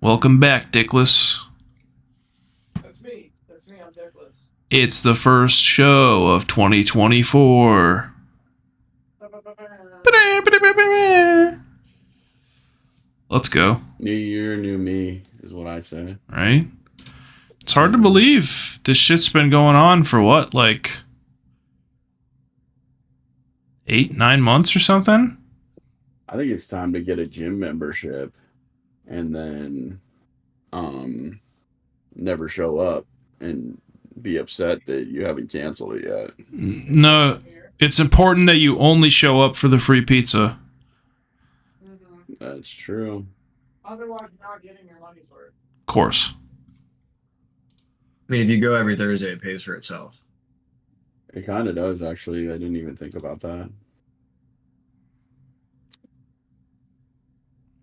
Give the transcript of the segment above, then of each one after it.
Welcome back, Dickless. That's me. I'm Dickless. It's the first show of 2024. Let's go. New year, new me is what I say. Right? It's hard to believe this shit's been going on for what, like 8-9 months or something? I think it's time to get a gym membership and then never show up and be upset that you haven't canceled it yet. No, it's important that you only show up for the free pizza. That's true. Otherwise, you're not getting your money's worth. Of course. I mean, if you go every Thursday, it pays for itself. It kind of does, actually. I didn't even think about that.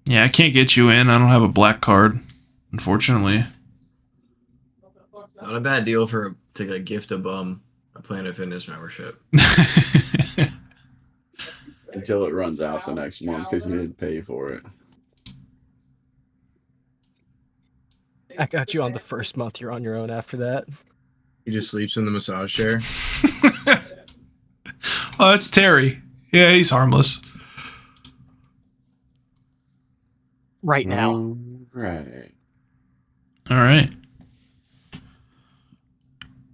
Yeah, I can't get you in. I don't have a black card, unfortunately. Not a bad deal to like, gift a bum a Planet Fitness membership. Until it runs out the next month because you didn't pay for it. I got you on the first month. You're on your own after that. He just sleeps in the massage chair. Oh, that's Terry. Yeah, he's harmless. Right now. Right. All right.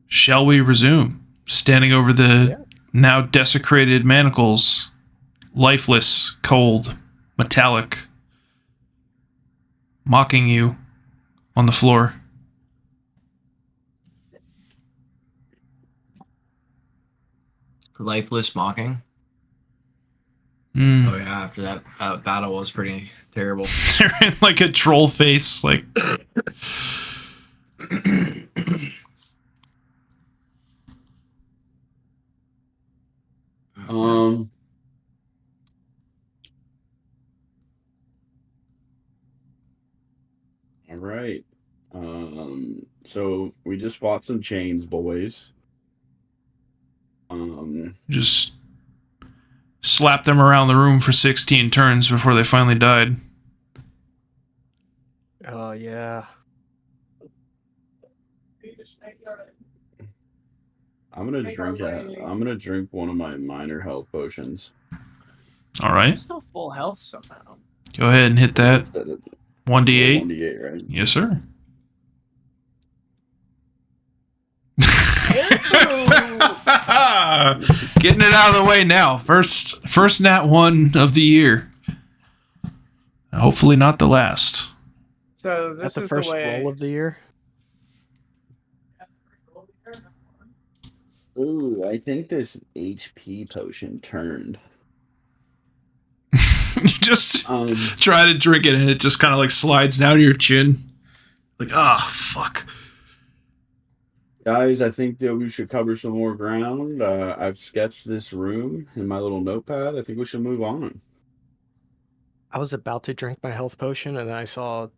Shall we resume? Standing over the now desecrated manacles, lifeless, cold, metallic, mocking you on the floor. Lifeless mocking. Mm. Oh yeah, after that battle was pretty terrible. They're in like a troll face, like. All right. So we just fought some chains, boys. Just slapped them around the room for 16 turns before they finally died. Oh, yeah. I'm gonna drink one of my minor health potions. All right. I'm still full health somehow. Go ahead and hit that. 1d8. 1d8, right? Yes, sir. Getting it out of the way now. First nat 1 of the year. Hopefully not the last. So this That's the is first the way. roll of the year. Ooh, I think this HP potion turned. You just try to drink it and it just kind of like slides down your chin. Like, fuck. Guys, I think that we should cover some more ground. I've sketched this room in my little notepad. I think we should move on. I was about to drink my health potion, and then I saw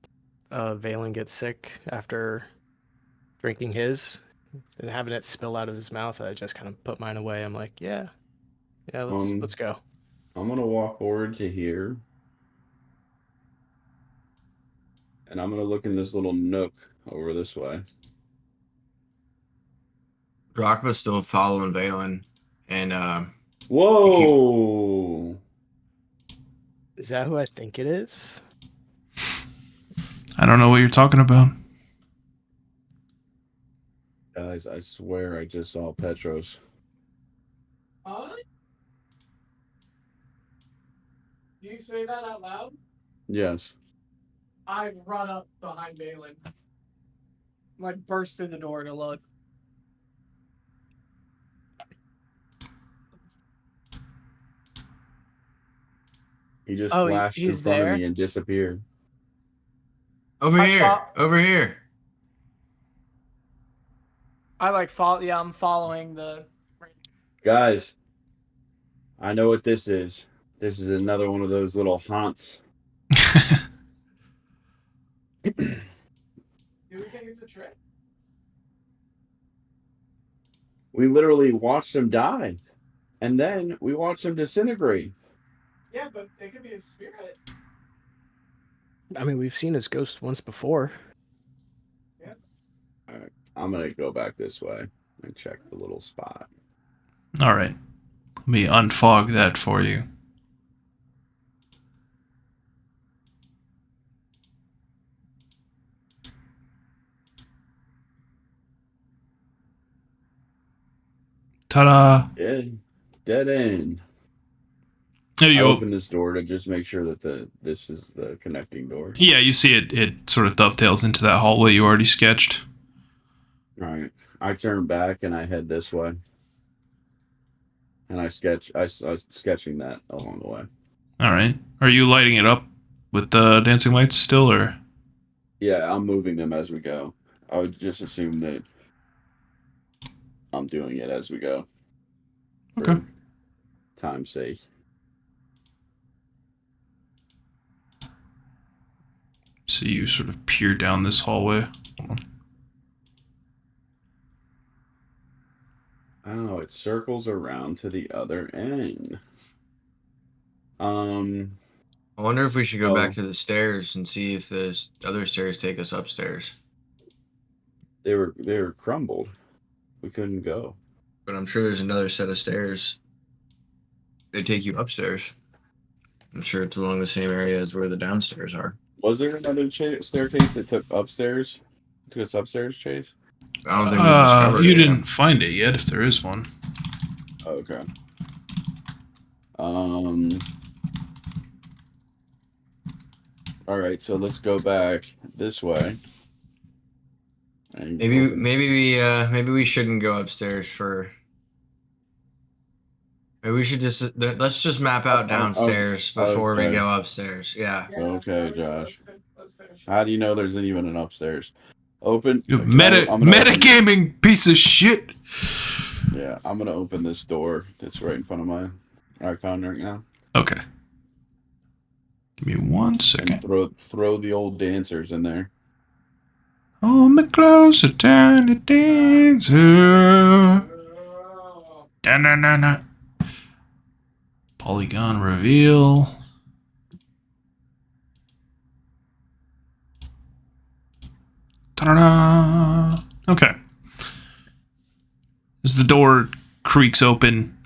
Valan get sick after drinking his and having it spill out of his mouth. I just kind of put mine away. I'm like, yeah, let's go. I'm gonna walk forward to here, and I'm gonna look in this little nook over this way. Drakb's still following Valan, and Whoa! Is that who I think it is? I don't know what you're talking about. Guys, I swear I just saw Petros. Huh? Do you say that out loud? Yes. I run up behind Balin. Like, burst through the door to look. He just Oh, flashed in he's front there? of me and disappeared. over I here, thought- over here. I like follow. Yeah, I'm following the. Guys, I know what this is. This is another one of those little haunts. Do we think it's a trick? We literally watched him die, and then we watched him disintegrate. Yeah, but it could be a spirit. I mean, we've seen his ghost once before. All right, I'm gonna go back this way and check the little spot. All right. Let me unfog that for you. Ta-da! Yeah, dead end. There I you go. open this door to just make sure that this is the connecting door. Yeah, you see it. It sort of dovetails into that hallway you already sketched. All right, I turn back and I head this way, and I was sketching that along the way. All right. Are you lighting it up with the dancing lights still, or? Yeah, I'm moving them as we go. I would just assume that I'm doing it as we go. Okay. For time's sake. So you sort of peer down this hallway. Hold on. Oh, it circles around to the other end. I wonder if we should go Oh. back to the stairs and see if the other stairs take us upstairs. They were crumbled. We couldn't go. But I'm sure there's another set of stairs. They take you upstairs. I'm sure it's along the same area as where the downstairs are. Was there another staircase that took upstairs? Took us upstairs, Chase? I don't think we discovered you it didn't yet. find it yet, if there is one. Oh, okay. All right, so let's go back this way. And Maybe we shouldn't go upstairs for. Maybe we should let's just map out downstairs before we okay. go upstairs. Yeah. Okay, Josh. How do you know there's even an upstairs? Open. You I'm gonna open- metagaming piece of shit. Yeah, I'm gonna open this door that's right in front of my icon right now. Okay. Give me 1 And second. throw the old dancers in there. Hold me closer, tiny dancer. Da-na-na-na. Polygon reveal. Ta-da! Okay. As the door creaks open,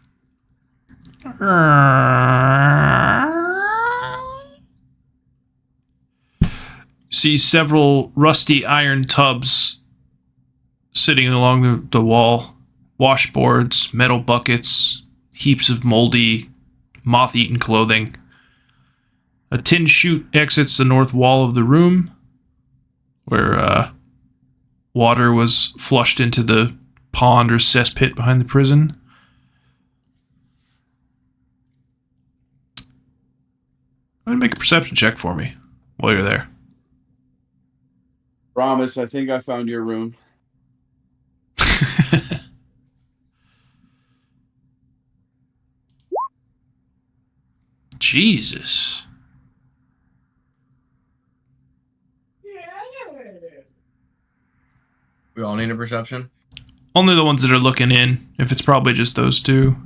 see several rusty iron tubs sitting along the wall, washboards, metal buckets, heaps of moldy, moth-eaten clothing. A tin chute exits the north wall of the room, where water was flushed into the pond or cesspit behind the prison. Go ahead and make a perception check for me while you're there. Promise, I think I found your room. Jesus. We all need a perception. Only the ones that are looking in, if it's probably just those two.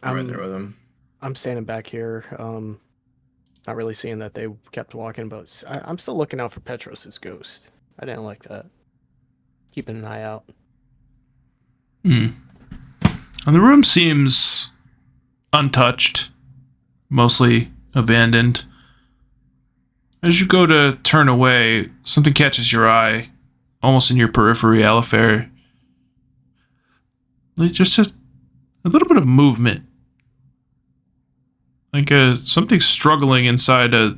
I'm right there with them. I'm standing back here, not really seeing that they kept walking, but I'm still looking out for Petros's ghost. I didn't like that. Keeping an eye out. And the room seems untouched, mostly abandoned. As you go to turn away, something catches your eye, almost in your periphery, Alafair. Like just a little bit of movement. Like something struggling inside a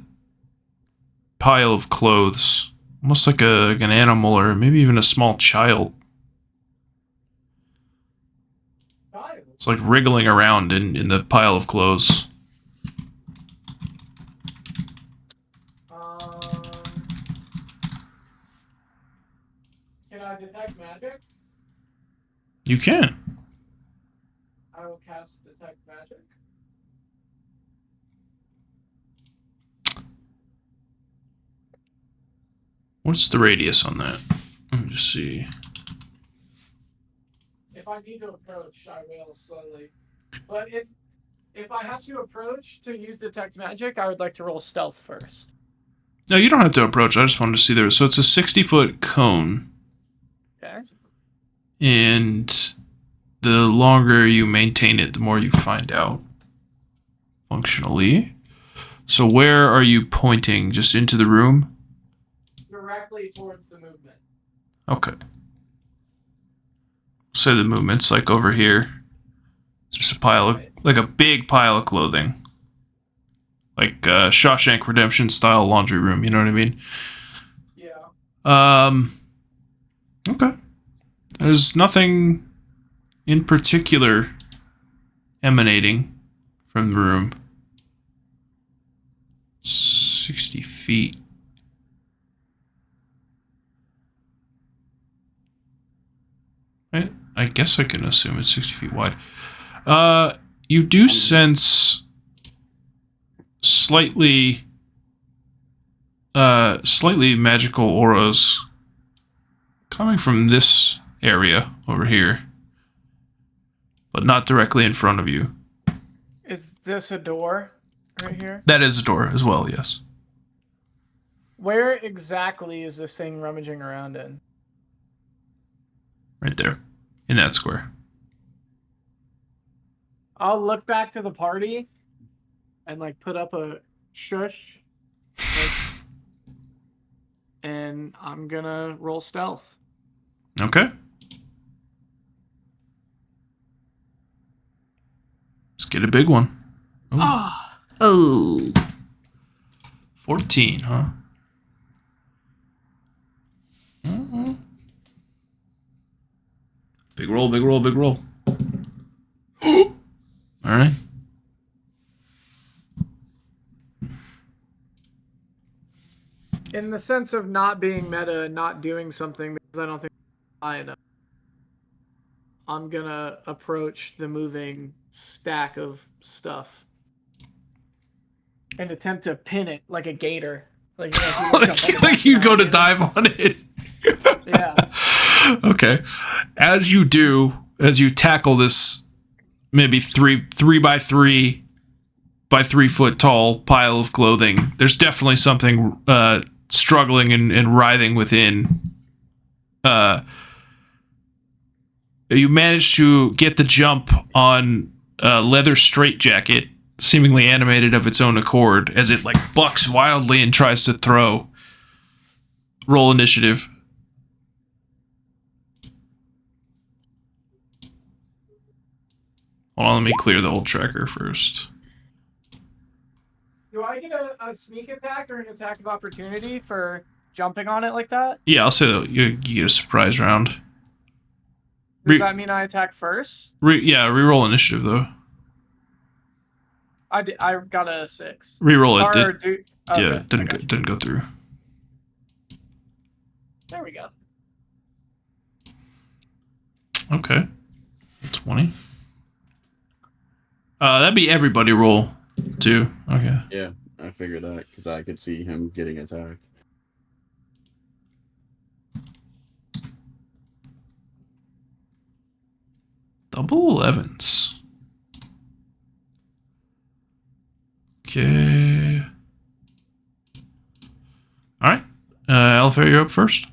pile of clothes. Almost like an animal or maybe even a small child. It's like wriggling around in the pile of clothes. Can I detect magic? You can. I will cast detect magic. What's the radius on that? Let me just see. If I need to approach, I will slowly. But if I have to approach to use detect magic, I would like to roll stealth first. No, you don't have to approach. I just wanted to see there. So it's a 60-foot cone. Okay. And the longer you maintain it, the more you find out functionally. So where are you pointing? Just into the room? Directly towards the movement. Okay. So the movement's like over here. There's a pile of, like a big pile of clothing. Like Shawshank Redemption style laundry room, you know what I mean? Yeah. Okay. There's nothing in particular emanating from the room. 60 feet. I guess I can assume it's 60 feet wide. You do sense slightly magical auras coming from this area over here, but not directly in front of you. Is this a door right here? That is a door as well, yes. Where exactly is this thing rummaging around in? Right there, in that square. I'll look back to the party and like put up a shush. Like, and I'm gonna roll stealth. Okay. Let's get a big one. Ooh. Ah, Oh. 14, huh? Big roll, big roll, big roll. All right. in the sense of not being meta and not doing something because I don't think it's high enough, I'm gonna approach the moving stack of stuff and attempt to pin it like a gator. Like, Like you go to dive on it. Yeah. Okay. As you do, as you tackle this maybe 3 by 3 by 3 foot tall pile of clothing, there's definitely something struggling and writhing within. You manage to get the jump on a leather straitjacket, seemingly animated of its own accord, as it like bucks wildly and tries to throw. Roll initiative. Hold on, let me clear the old tracker first. Do I get a sneak attack or an attack of opportunity for jumping on it like that? Yeah, I'll say that you get a surprise round. Does that mean I attack first? Reroll initiative though. I got a 6. Reroll it. Okay, Didn't go through. There we go. Okay. 20. That'd be everybody roll too. Okay. Yeah, I figured that because I could see him getting attacked. Double 11s. Okay. All right. Alafair, you're up first.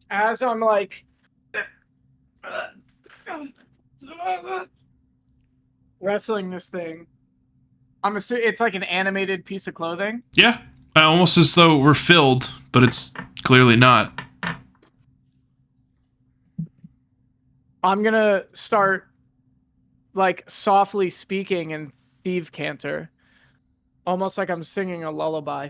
As I'm like wrestling this thing, I'm assuming it's like an animated piece of clothing. Yeah. Almost as though we're filled, but it's clearly not. I'm gonna start like softly speaking in thief canter, almost like I'm singing a lullaby.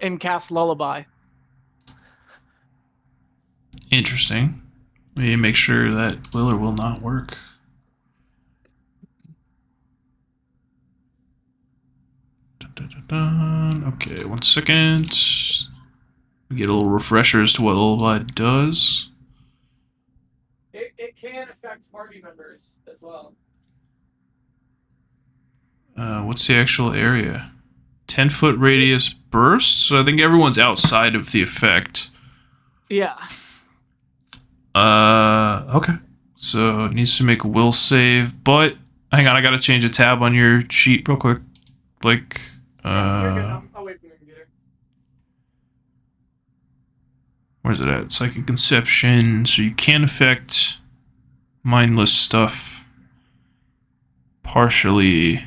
And cast lullaby. Interesting. We need to make sure that will or will not work. Dun, dun, dun, dun. Okay, 1 second. We get a little refresher as to what lullaby does. It can affect party members as well. What's the actual area? 10-foot radius burst? So I think everyone's outside of the effect. Yeah. Okay. So it needs to make a will save, but hang on, I gotta change a tab on your sheet real quick. Blake. You're good. I'll wait for the computer. Where's it at? Psychic Conception. So you can affect mindless stuff partially.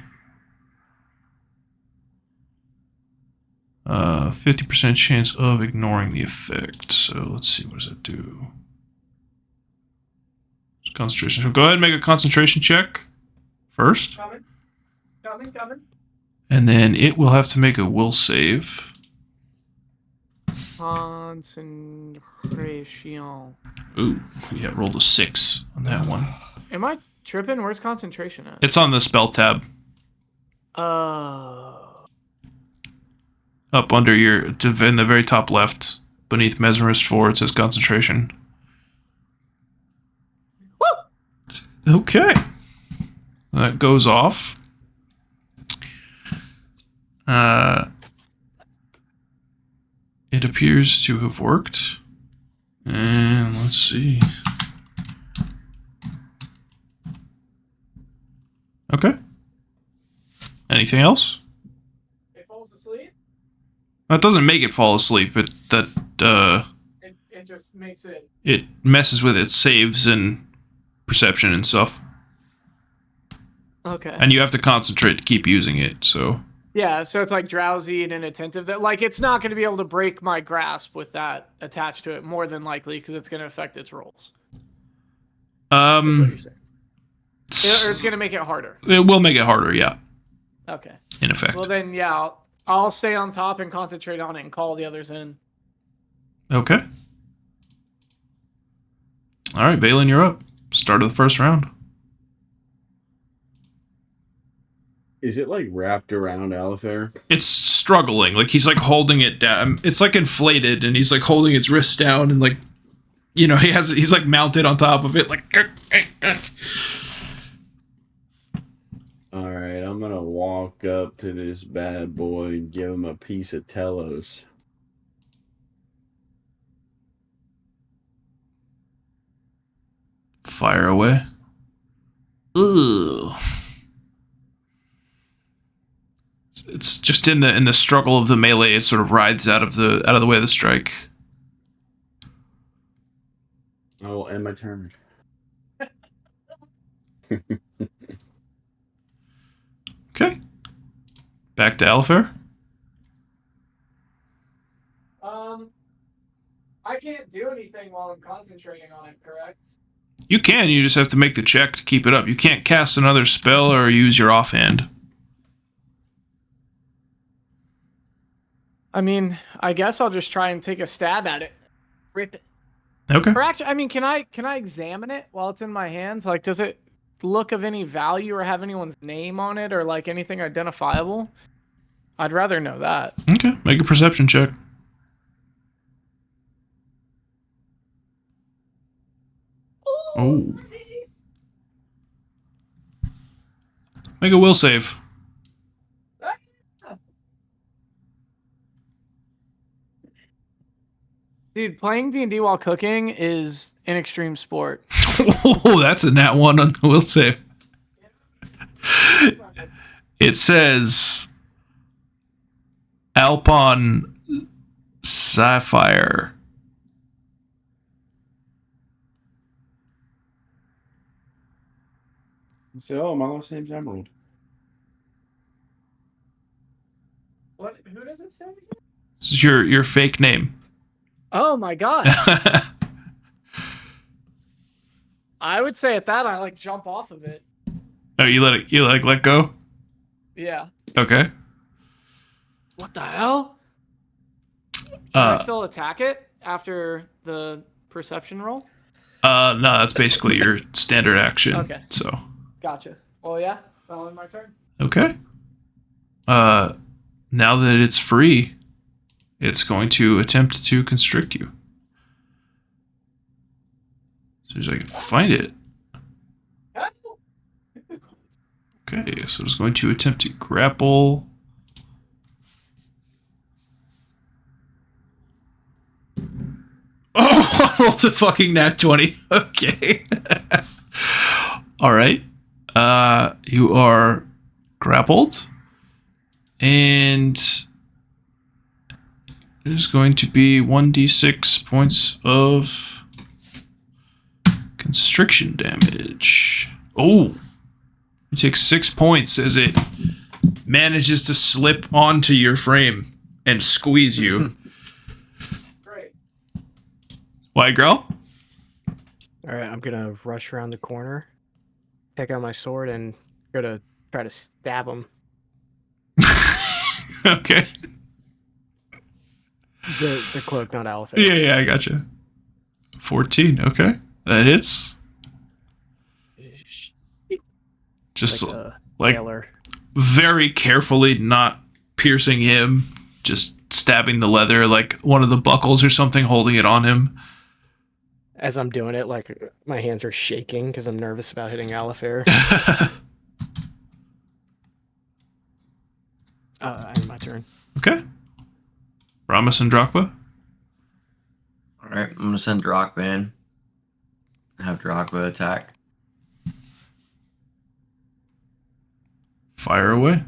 50% chance of ignoring the effect. So let's see, what does that do? It's concentration. So go ahead and make a concentration check first. Coming. And then it will have to make a will save. Concentration. Ooh, yeah, rolled a 6 on that one. Am I tripping? Where's concentration at? It's on the spell tab. Up under in the very top left, beneath Mesmerist 4, it says concentration. Woo! Okay. That goes off. It appears to have worked. And let's see. Okay. Anything else? It falls asleep? That doesn't make it fall asleep. It just makes it. It messes with its saves and perception and stuff. Okay. And you have to concentrate to keep using it, so. Yeah, so it's like drowsy and inattentive. That like it's not going to be able to break my grasp with that attached to it, more than likely, because it's going to affect its rolls. Or it's going to make it harder. It will make it harder, yeah. Okay. In effect. Well then, yeah, I'll stay on top and concentrate on it and call the others in. Okay. All right, Valan, you're up. Start of the first round. Is it like wrapped around Alafair? It's struggling. Like he's like holding it down. It's like inflated, and he's like holding its wrists down, and like, you know, he's like mounted on top of it, like. All right, I'm gonna walk up to this bad boy and give him a piece of Telos. Fire away. Ugh. It's just in the struggle of the melee. It sort of writhes out of the way of the strike. I will end my turn. Okay. Back to Alafair. I can't do anything while I'm concentrating on it, correct? You can. You just have to make the check to keep it up. You can't cast another spell or use your offhand. I mean, I guess I'll just try and take a stab at it. Rip it. Okay. Or actually, I mean, can I examine it while it's in my hands? Like, does it look of any value or have anyone's name on it or like anything identifiable? I'd rather know that. Okay. Make a perception check. Oh. Make a will save. Dude, playing D&D while cooking is an extreme sport. Oh, that's a nat 1 on the will save. It says Alpon Sapphire. So, my last name's Emerald. What? Who does it say? This is your fake name. Oh my god. I would say at that I like jump off of it. Oh, you let go? Yeah. Okay. What the hell? Can I still attack it after the perception roll? No, that's basically your standard action. Okay. So. Gotcha. Oh yeah, that'll end my turn. Okay. Now that it's free, it's going to attempt to constrict you. So as I can find it. Okay, so it's going to attempt to grapple. Oh, I rolled a fucking nat 20. Okay. All right. You are grappled. And there's going to be 1d6 points of constriction damage. Oh. You take 6 points as it manages to slip onto your frame and squeeze you. Great. Widegrowl? All right, I'm gonna rush around the corner, take out my sword, and go to try to stab him. Okay. The cloak, not Alafair. Yeah, I gotcha. 14, okay. That hits. Just Like a like tailor. very carefully not piercing him, just stabbing the leather like one of the buckles or something, holding it on him. As I'm doing it, like my hands are shaking because I'm nervous about hitting Alafair. And my turn. Okay. Brommus and Darakb? All right, I'm gonna send Darakb in. Have Darakb attack. Fire away.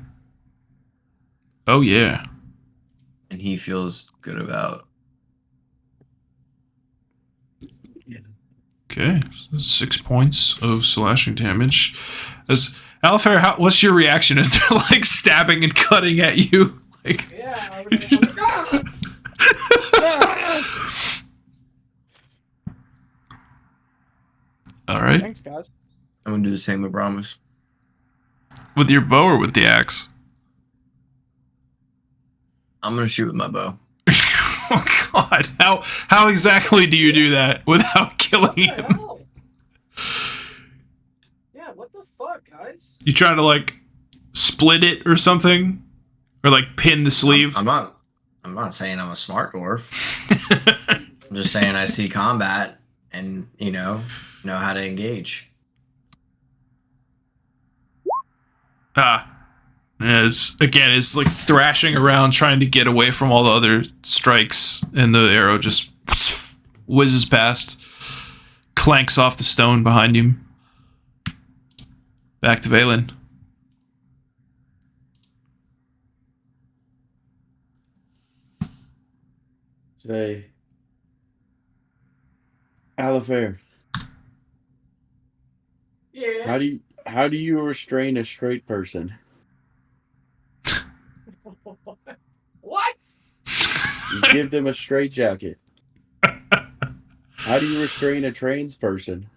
Oh, yeah. And he feels good about. Okay. So that's 6 points of slashing damage. As Alafair, what's your reaction as they're like stabbing and cutting at you? Like, Yeah, I was all right. Thanks, guys. I'm gonna do the same with Brommus. With your bow or with the axe? I'm gonna shoot with my bow. Oh God! How exactly do you do that without killing What the him? hell? Yeah, what the fuck, guys? You trying to like split it or something, or like pin the sleeve? I'm not saying I'm a smart dwarf. I'm just saying I see combat and know how to engage. It's like thrashing around trying to get away from all the other strikes, and the arrow just whizzes past, clanks off the stone behind him. Back to Valan. Say, Alafair, Yeah. how do you restrain a straight person? What? You give them a straitjacket. How do you restrain a trans person?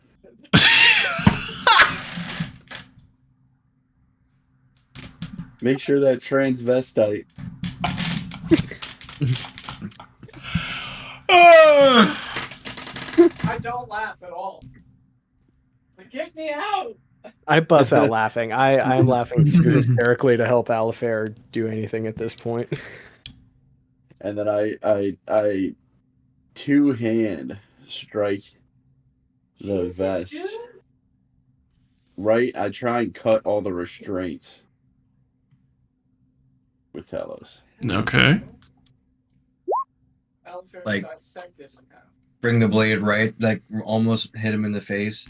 Make sure that transvestite. I don't laugh at all. Like, get me out! I bust out laughing. I'm laughing too hysterically to help Alafair do anything at this point. And then I two-hand strike the Jesus, vest. dude. Right? I try and cut all the restraints with Telos. Okay. Alafair Like- dissected in half. Bring the blade right, like almost hit him in the face.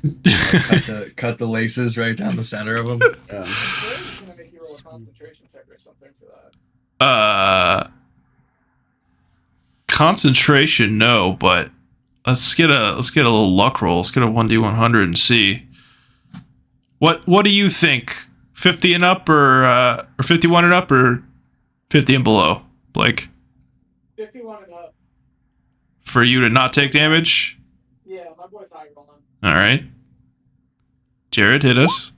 Cut the laces right down the center of him. Yeah. He's gonna make you roll a concentration check or something for that. Concentration, no, but let's get a little luck roll. Let's get a 1d100 and see. What do you think? 50 and up or 51 and up or 50 and below? Blake, 51 and up. for you to not take damage? Yeah, my boy's high rolling. All right. Jared, hit us.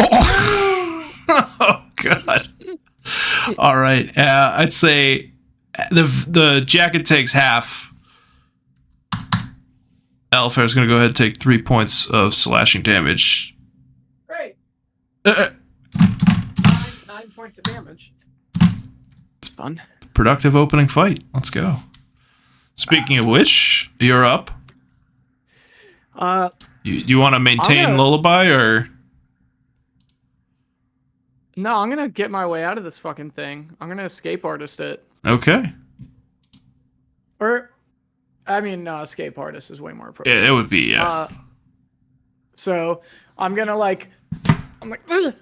Oh God. All right. I'd say the jacket takes half. Alafair is going to go ahead and take 3 points of slashing damage. Great. Uh, 9 points of damage. It's fun. Productive opening fight. Let's go. Speaking of which, you're up. You want to maintain gonna- lullaby or? No, I'm gonna get my way out of this fucking thing. I'm gonna escape artist it. Okay. Or, I mean, no, escape artist is way more appropriate. Yeah, it would be, yeah. So I'm gonna like, "Ugh."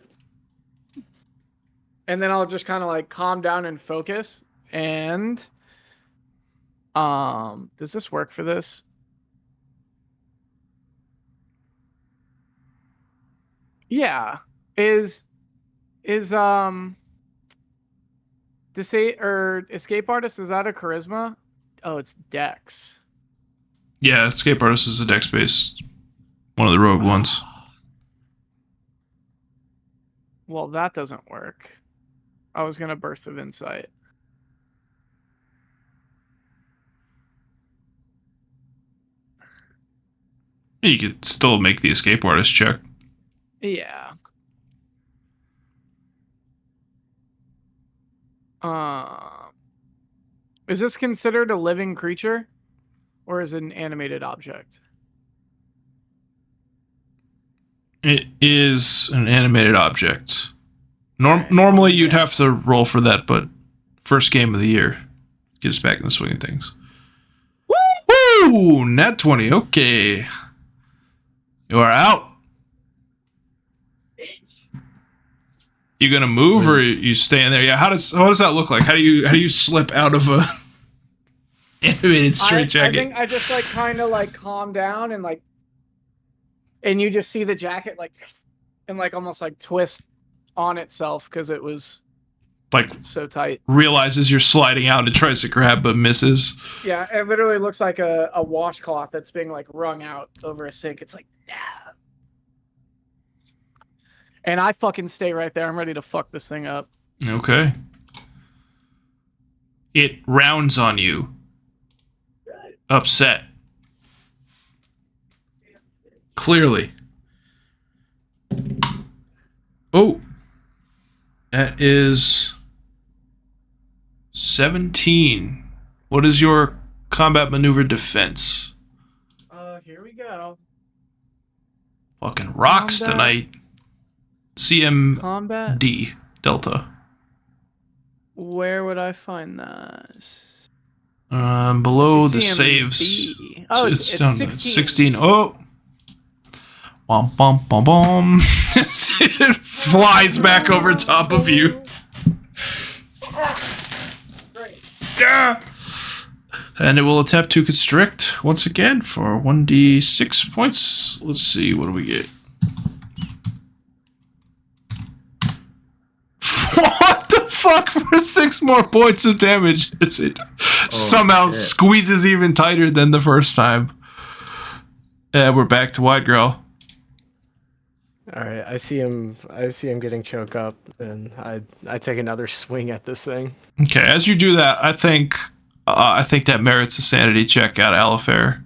And then I'll just kind of like calm down and focus. And does this work for this? Yeah. Is escape artist, is that a charisma? Oh, it's Dex. Yeah, escape artist is a dex based. One of the rogue ones. Well, that doesn't work. I was gonna burst of insight. You could still make the escape artist check. Yeah. Is this considered a living creature, or is it an animated object? It is an animated object. Alright, Normally you'd yeah. have to roll for that, but first game of the year. Get us back in the swing of things. Woo! Nat 20. Okay. You are out. You gonna move or you staying there? Yeah. How does that look like? How do you slip out of a animated straight jacket? I think I just like kind of like calm down and like, and you just see the jacket like, and like almost like twist on itself because it was like so tight. Realizes you're sliding out and tries to grab but misses. Yeah, it literally looks like a washcloth that's being like wrung out over a sink. It's like, nah. And I fucking stay right there. I'm ready to fuck this thing up. Okay. It rounds on you. Upset. Clearly. Oh. That is 17. What is your combat maneuver defense? Here we go. Fucking rocks Combat. tonight. CMD Combat. Delta. Where would I find that? Below the CMD. saves. Oh, it's down to 16. 16. Oh. Bum, bum, bum, bum. It flies back over top of you. Great. Yeah. And it will attempt to constrict once again for 1d6 points. Let's see, what do we get? What the fuck for 6 more points of damage? It somehow shit. squeezes even tighter than the first time. Yeah, we're back to Widegrowl. All right, I see him getting choked up, and I take another swing at this thing. Okay, as you do that, I think that merits a sanity check out of Alafair.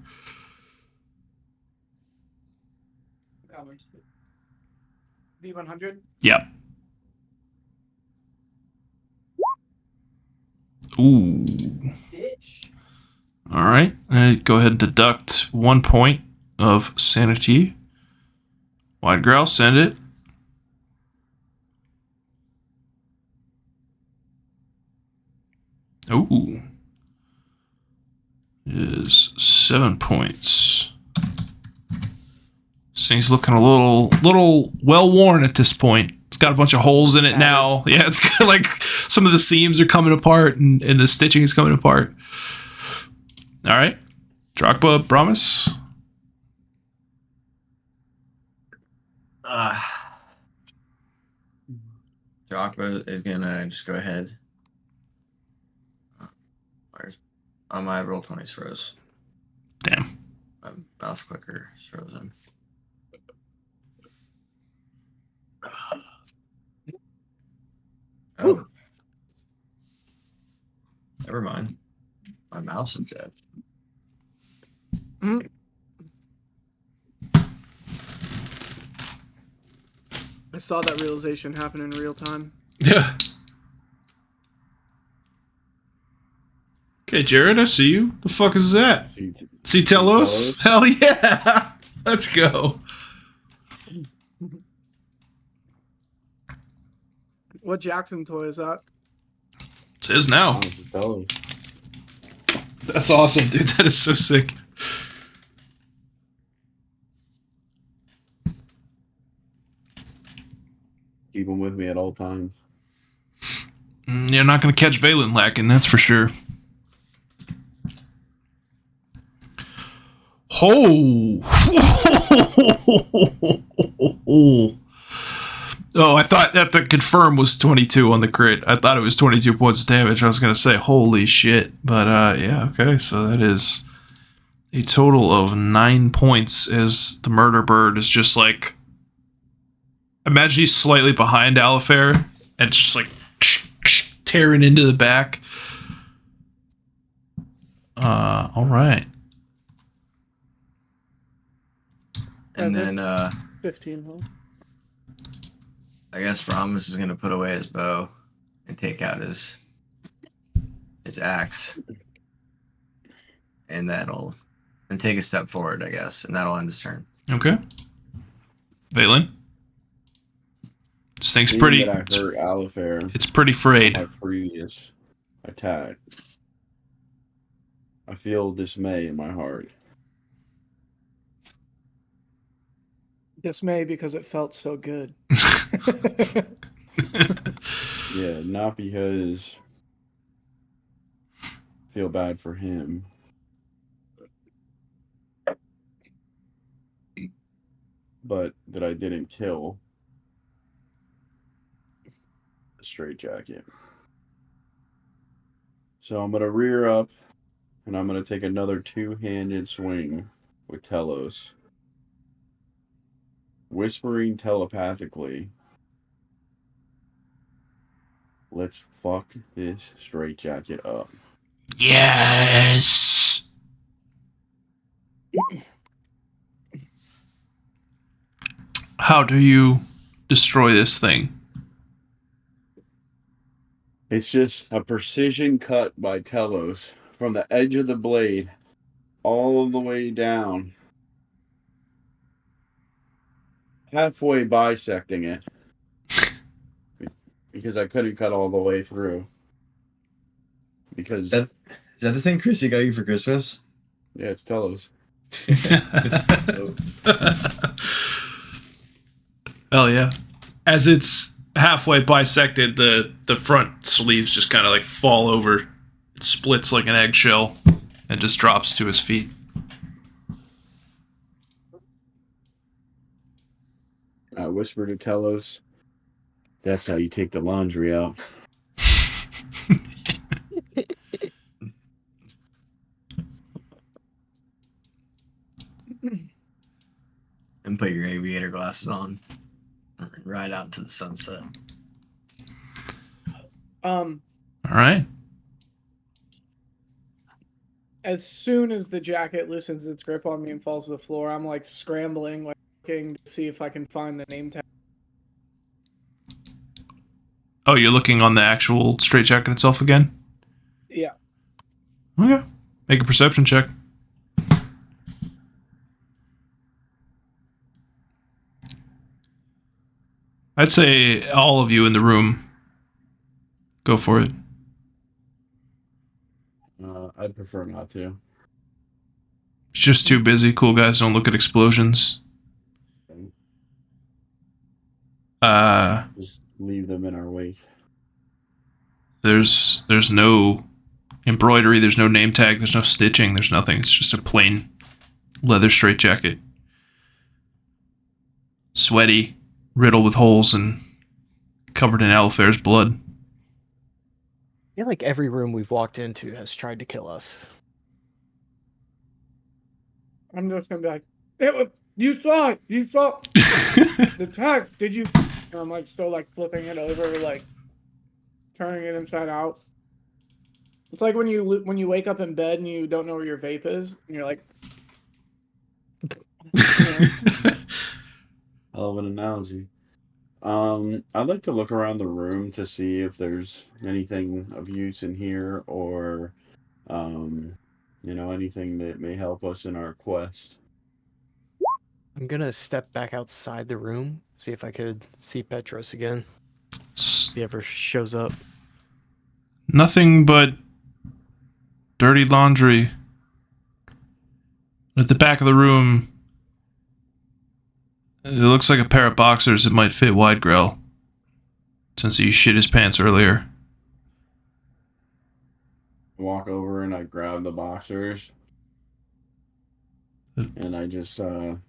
D100. Yep. Ooh. Bitch. All right. Go ahead and deduct 1 point of sanity. Widegrowl, send it. Ooh. Is 7 points. This thing's looking a little well worn at this point. It's got a bunch of holes in it now. Yeah, it's got like some of the seams are coming apart and the stitching is coming apart. All right. Darakb, Brommus. Darakb is gonna just go ahead. My roll 20's froze. Damn. My mouse clicker is frozen. Oh. Never mind. My mouse is dead. I saw that realization happen in real time. Yeah. Okay, Jared, I see you. The fuck is that? See Telos? Hell yeah! Let's go. What Jackson toy is that? It's his now. That's awesome, dude. That is so sick. Keep them with me at all times. You're not going to catch Valan lacking, that's for sure. Oh! Oh, I thought that the confirm was 22 on the crit. I thought it was 22 points of damage. I was going to say, holy shit. But, yeah, okay. So that is a total of 9 points as the murder bird is just like... Imagine he's slightly behind Alafair and it's just like tearing into the back. All right. And then 15, huh? I guess Brommus is gonna put away his bow and take out his axe, and take a step forward, I guess, and that'll end his turn. Okay. Valan? This thing's Seeing pretty... that I hurt Alafair It's pretty frayed. my previous attack. I feel dismay in my heart. Dismay because it felt so good. Yeah, not because I feel bad for him. But that I didn't kill the straitjacket. So I'm going to rear up and I'm going to take another two-handed swing with Telos. Whispering telepathically, let's fuck this straitjacket up. Yes! How do you destroy this thing? It's just a precision cut by Telos from the edge of the blade all the way down, halfway bisecting it. Because I couldn't cut all the way through. Because Is that the thing Chrissy got you for Christmas? yeah, it's Telos. Hell yeah. As it's halfway bisected, the front sleeves just kind of like fall over. It splits like an eggshell and just drops to his feet. I whispered to Telos, that's how you take the laundry out. And put your aviator glasses on. Ride out to the sunset. All right. As soon as the jacket loosens its grip on me and falls to the floor, I'm like scrambling, like looking to see if I can find the name tag. Oh, you're looking on the actual straitjacket itself again? Yeah. Okay. Make a perception check. I'd say all of you in the room. Go for it. I'd prefer not to. It's just too busy. Cool guys don't look at explosions. Just leave them in our wake. There's no embroidery, there's no name tag, there's no stitching, there's nothing. It's just a plain leather straitjacket. Sweaty, riddled with holes, and covered in Alafair's blood. I feel like every room we've walked into has tried to kill us. I'm just gonna be like, you saw it! You saw the tag! Did you? And I'm like still like flipping it over, like turning it inside out. It's like when you wake up in bed and you don't know where your vape is, and you're like, Hell of an analogy. I'd like to look around the room to see if there's anything of use in here or, anything that may help us in our quest. I'm gonna step back outside the room, see if I could see Petros again. If he ever shows up. Nothing but dirty laundry. At the back of the room, it looks like a pair of boxers that might fit Widegrowl. since he shit his pants earlier. Walk over and I grab the boxers. And I just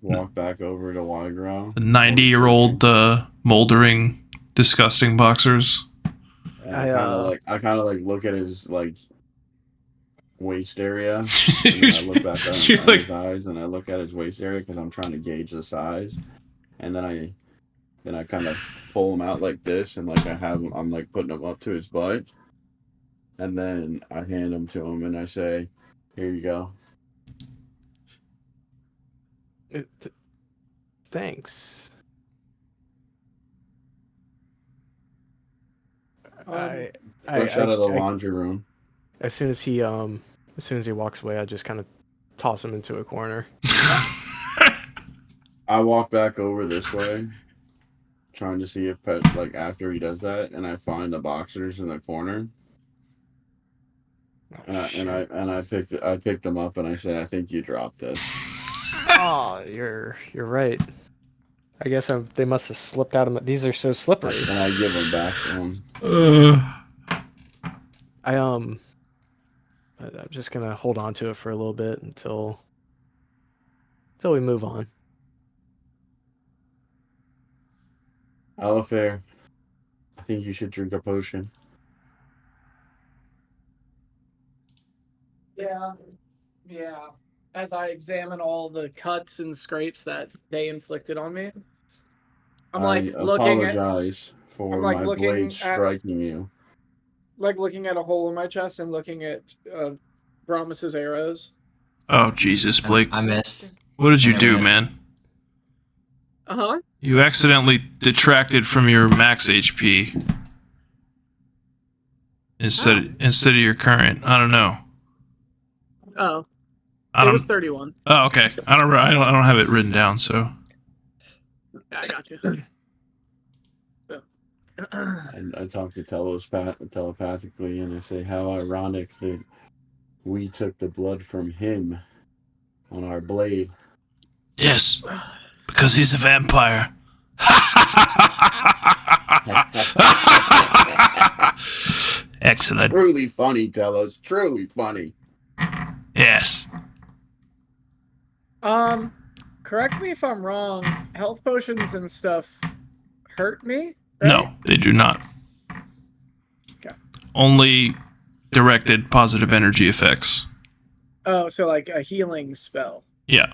walk back over to Widegrowl. The 90-year-old moldering, disgusting boxers. And I kind of like look at his like waist area. And then I look back at his eyes, and I look at his waist area because I'm trying to gauge the size. And then I kind of pull him out like this, and like I'm like putting him up to his butt. And then I hand him to him, and I say, "Here you go." Thanks. Push out of the laundry room. As soon as he walks away, I just kind of toss him into a corner. I walk back over this way, trying to see if like after he does that, and I find the boxers in the corner. And I picked them up, and I said, "I think you dropped this." Oh, you're right. I guess they must have slipped out of these are so slippery. And I give them back to him. I'm just gonna hold on to it for a little bit until we move on. Alafair, I think you should drink a potion. Yeah. As I examine all the cuts and scrapes that they inflicted on me, I apologize for like my looking blade at- striking you. like looking at a hole in my chest and looking at Brommus's arrows. Oh, Jesus, Blake. I missed. What did you do, man? Uh-huh. You accidentally detracted from your max HP instead of your current. I don't know. Oh. I It don't. was 31. Oh, okay. I don't have it written down. So Yeah, I got you. I talk to Telos telepathically, and I say, "How ironic that we took the blood from him on our blade." yes, because he's a vampire. Excellent. Truly funny, Telos. Truly funny. Yes. Correct me if I'm wrong. Health potions and stuff hurt me? Right? No, they do not. Okay. Only directed positive energy effects. Oh, so like a healing spell. Yeah.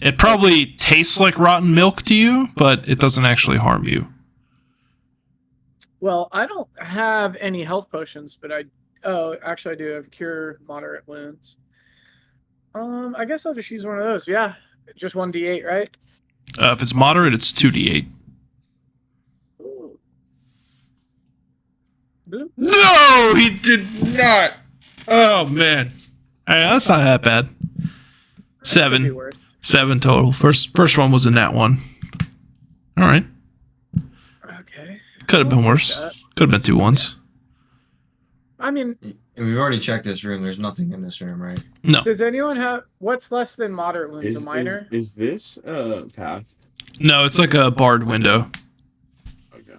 It probably tastes like rotten milk to you, but it doesn't actually harm you. Well, I don't have any health potions, but actually I do have cure moderate wounds. I guess I'll just use one of those. Yeah. Just 1d8, right? If it's moderate, it's 2d8. Ooh. Bloop. No, he did not. Oh, man. All right, that's not that bad. Could be 7. worse. 7 total. First one was a nat 1. All right. Okay. Could have been worse. That. Could have been 2 1s. I mean, And we've already checked this room. There's nothing in this room, right? No. does anyone have what's less than moderate wounds? A minor? Is this path? No, it's like a barred window. Okay.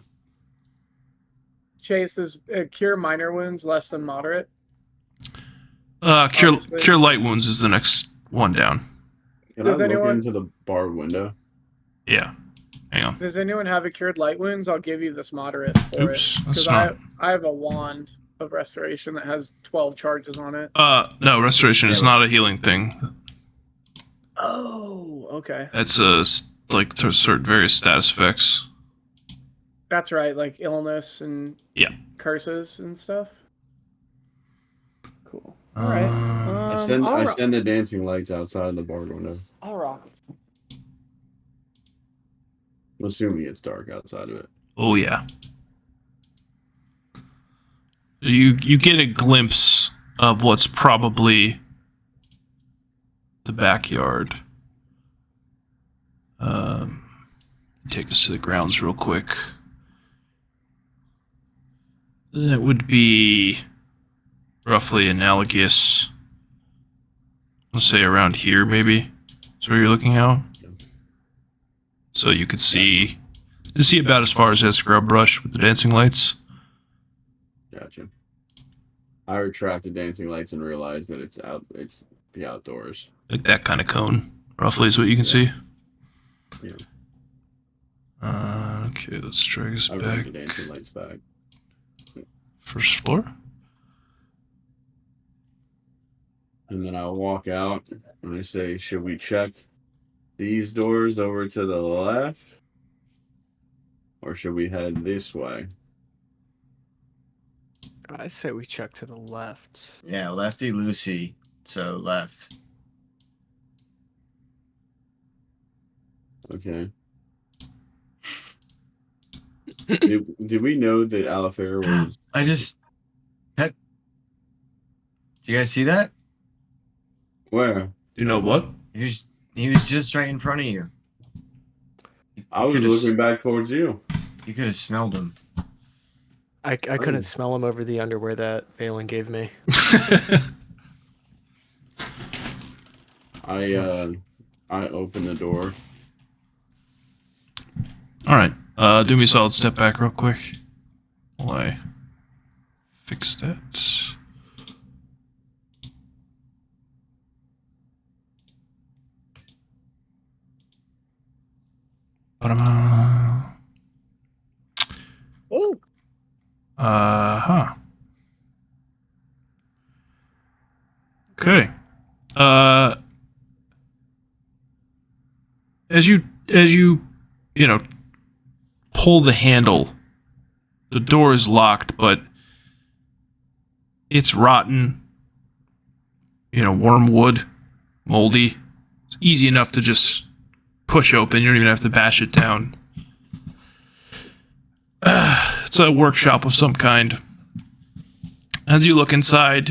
Chase is cure minor wounds less than moderate. Cure Obviously. cure light wounds is the next one down. Can Does I look anyone- into the barred window? Yeah. Hang on. Does anyone have a cured light wounds? I'll give you this moderate for Oops, it. that's Because I have a wand of restoration that has 12 charges on it. No, restoration is not a healing thing. Oh, okay. That's like to certain various status effects. That's right, like illness and Yeah. curses and stuff. Cool. All right. I send the dancing lights outside the barred window. I'll rock. I'm assuming it's dark outside of it. Oh yeah. You get a glimpse of what's probably the backyard. Take us to the grounds real quick. That would be roughly analogous. Let's say around here, maybe. That's where you're looking out. So you could see You see about as far as that scrub brush with the dancing lights. Gotcha. I retract the dancing lights and realize that it's the outdoors. Like that kind of cone, roughly, is what you can see. Yeah. Okay, let's drag us I bring back. the dancing lights back. First floor. And then I'll walk out and I say, should we check these doors over to the left? Or should we head this way? I say we check to the left. Yeah, lefty loosey. So left. Okay. did we know that Alafair was... I just... Heck. Do you guys see that? Where? Do you know what? He was just right in front of you. I was looking back towards you. You could have smelled him. I couldn't smell him over the underwear that Valan gave me. I opened the door. All right. Do me a solid step back real quick while I fix that. Oh, Huh. Okay. As you pull the handle, the door is locked, but it's rotten. Wormwood, moldy. It's easy enough to just push open. You don't even have to bash it down. It's a workshop of some kind. As you look inside,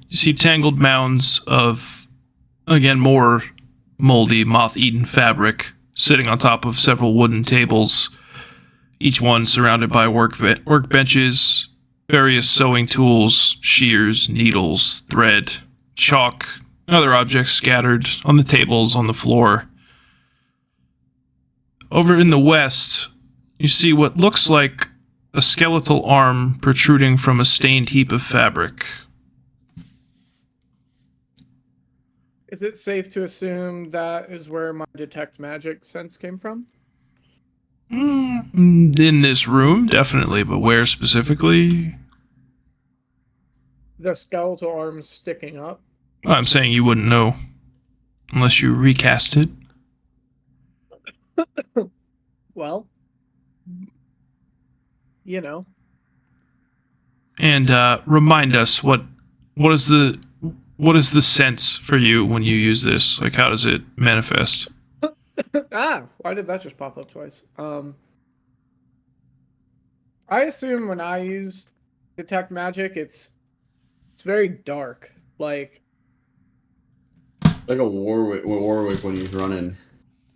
you see tangled mounds of, again, more moldy, moth-eaten fabric sitting on top of several wooden tables, each one surrounded by workbenches, various sewing tools, shears, needles, thread, chalk, and other objects scattered on the tables on the floor. Over in the west, you see what looks like a skeletal arm protruding from a stained heap of fabric. is it safe to assume that is where my detect magic sense came from? In this room, definitely, but where specifically? The skeletal arms sticking up. I'm saying you wouldn't know unless you recast it. Well, And remind us what is the sense for you when you use this? Like, how does it manifest? Why did that just pop up twice? I assume when I use detect magic, it's very dark. Like Like a Warwick when he's running.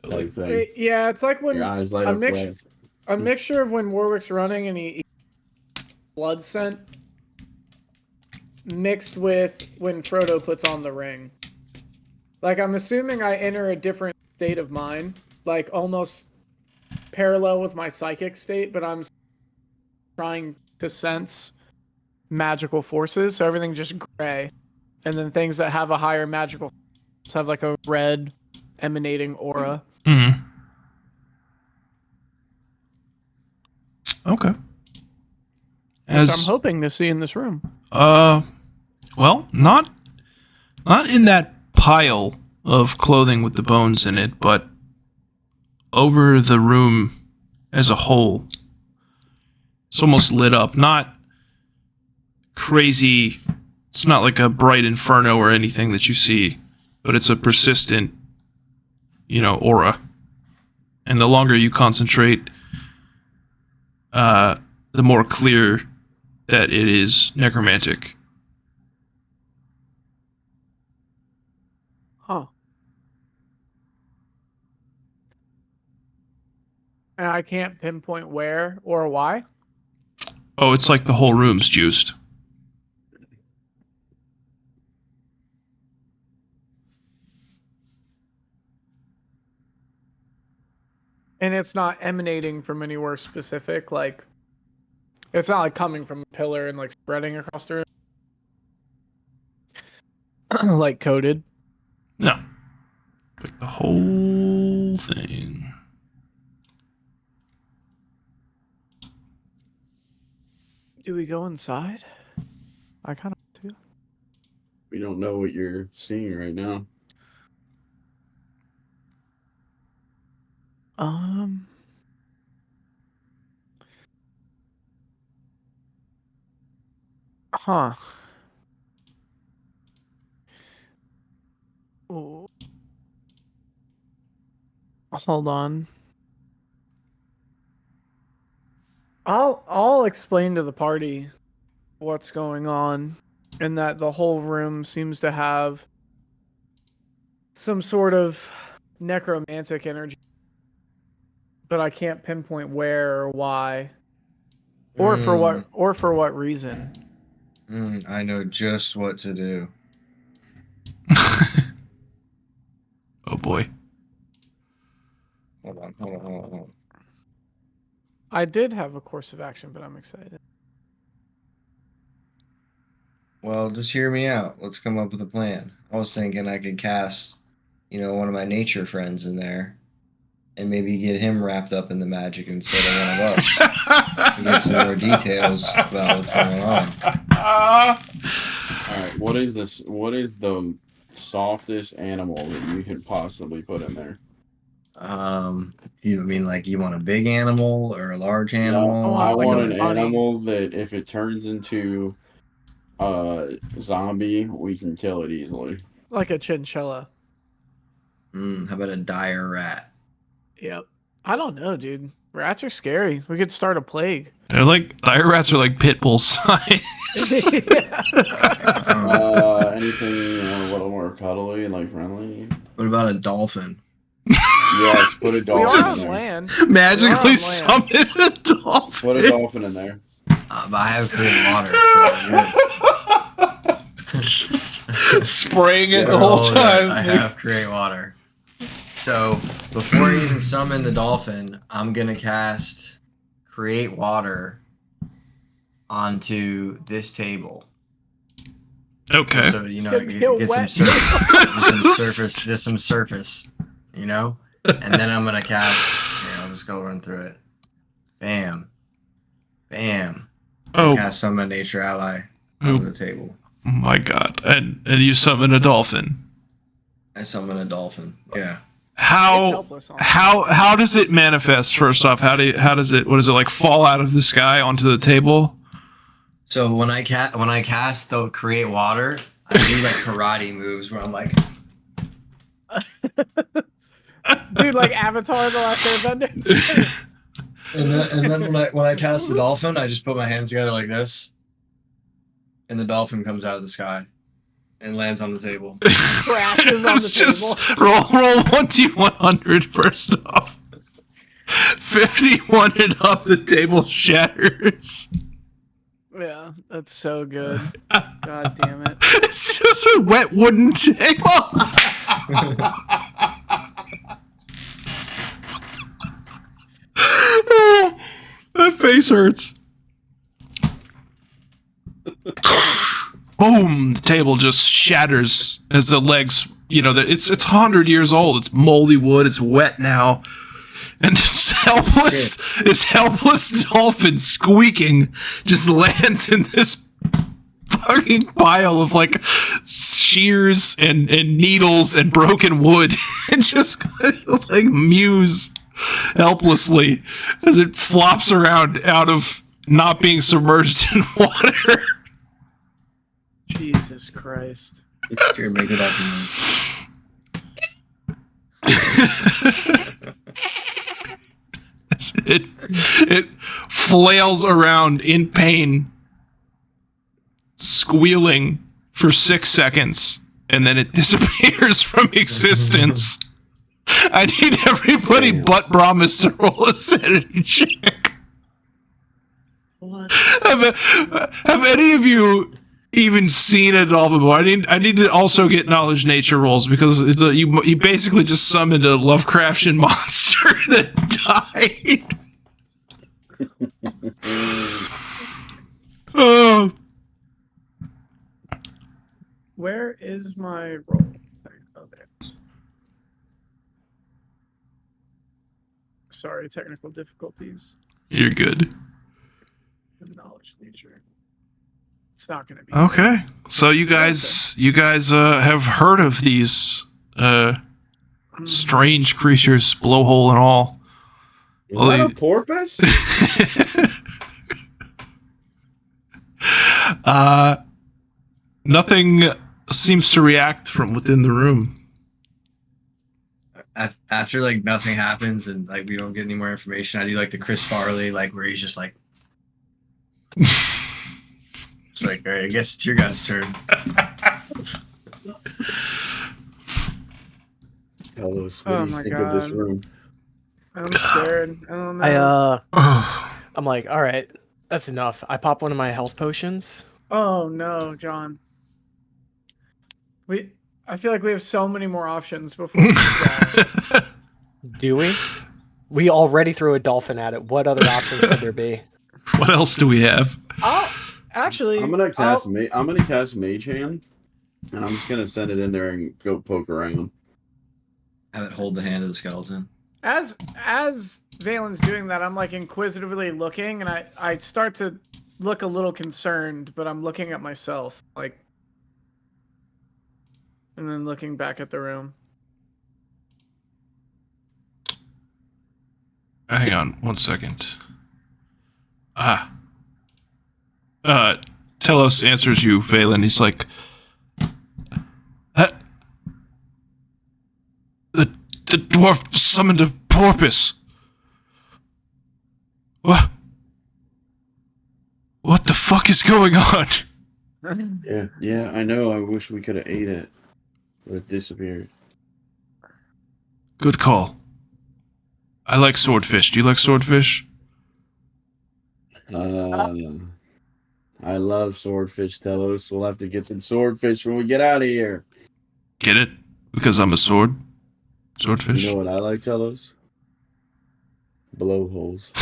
Type thing. Yeah, it's like when Your eyes light up red. a mixture of when Warwick's running and he blood scent mixed with when Frodo puts on the ring. Like, I'm assuming I enter a different state of mind, like almost parallel with my psychic state, but I'm trying to sense magical forces, so everything just gray. And then things that have a higher magical force have like a red emanating aura. Mm-hmm. Okay. Which I'm hoping to see in this room. Well, not in that pile of clothing with the bones in it, but over the room as a whole. It's almost lit up. Not crazy. It's not like a bright inferno or anything that you see, but it's a persistent, aura. And the longer you concentrate, the more clear that it is necromantic. Huh. And I can't pinpoint where or why? Oh, it's like the whole room's juiced. And it's not emanating from anywhere specific, like it's not like coming from a pillar and like spreading across the room. Like coated. No. Like the whole thing. Do we go inside? I kind of do. We don't know what you're seeing right now. Huh. Oh. Hold on. I'll explain to the party what's going on, and that the whole room seems to have some sort of necromantic energy, but I can't pinpoint where or why, or for what reason. I know just what to do. Oh boy. Hold on. I did have a course of action, but I'm excited. Well, just hear me out. Let's come up with a plan. I was thinking I could cast, one of my nature friends in there, and maybe get him wrapped up in the magic instead of one of us. To get some more details about what's going on. All right, what is this? What is the softest animal that you could possibly put in there? You mean like you want a big animal or a large animal? No, I like want a an bunny. animal that if it turns into a zombie, we can kill it easily. Like a chinchilla. How about a dire rat? Yep. I don't know, dude. Rats are scary. We could start a plague. They're like dire rats are like pit bull size. Anything a little more cuddly and like friendly. What about a dolphin? Yes, put a We are dolphin on in there. land. Magically We're summon a dolphin. Put a dolphin in there. But I have clean water. So Just spraying it the good. whole Oh, time. I have create water. So before I even summon the dolphin, I'm gonna cast create water onto this table. Okay. So gonna get get wet. some surface, just some surface, and then I'm gonna cast. I'll just go run through it. Bam, bam. Oh. Cast summon nature ally on the table. My god. And you summon a dolphin. I summon a dolphin. Yeah. It's How helpless on how does it manifest first off? How does it like fall out of the sky onto the table? So when I cast the create water, I do like karate moves where I'm like, Dude, like Avatar: The Last Airbender. and then when I cast the dolphin, I just put my hands together like this, and the dolphin comes out of the sky and lands on the table. Crashes on the Just table. roll 1d100 first off. 51 and up, the table shatters. Yeah, that's so good. God damn it. It's just a wet wooden table. That face hurts. Boom! The table just shatters as the legs. It's 100 years old. It's moldy wood. It's wet now, and this helpless dolphin squeaking just lands in this fucking pile of like shears and needles and broken wood, and just kind of like mews helplessly as it flops around out of not being submerged in water. Jesus Christ. Here, make it up. It flails around in pain, squealing for 6 seconds, and then it disappears from existence. I need everybody but Brommus to roll a sanity check. What? Have any of you even seen a dolphin before. I need to also get knowledge nature rolls because you basically just summoned a Lovecraftian monster that died. Oh. Where is my roll? Oh, there. Sorry, technical difficulties. You're good. Knowledge nature. It's not going to be Okay. So you guys have heard of these strange creatures, blowhole and all. Is that a porpoise? Nothing seems to react from within the room. After like nothing happens and like we don't get any more information, I do like the Chris Farley, like where he's just like, it's like, all right, I guess it's your guys' turn. Hello, what do you think of this room? I'm scared. I don't know. I'm like, all right, that's enough. I pop one of my health potions. Oh no, John. I feel like we have so many more options before we die. Do we? We already threw a dolphin at it. What other options could there be? What else do we have? Actually, I'm gonna cast Mage Hand, and I'm just gonna send it in there and go poke around. Have it hold the hand of the skeleton. As Valen's doing that, I'm like inquisitively looking, and I start to look a little concerned, but I'm looking at myself, like, and then looking back at the room. Hang on 1 second. Telos answers you, Valen. He's like, the dwarf summoned a porpoise. What the fuck is going on? Yeah, I know. I wish we could have ate it, but it disappeared. Good call. I like swordfish. Do you like swordfish? I love swordfish, Telos. We'll have to get some swordfish when we get out of here. Get it? Because I'm a swordfish. You know what I like, Telos? Blowholes.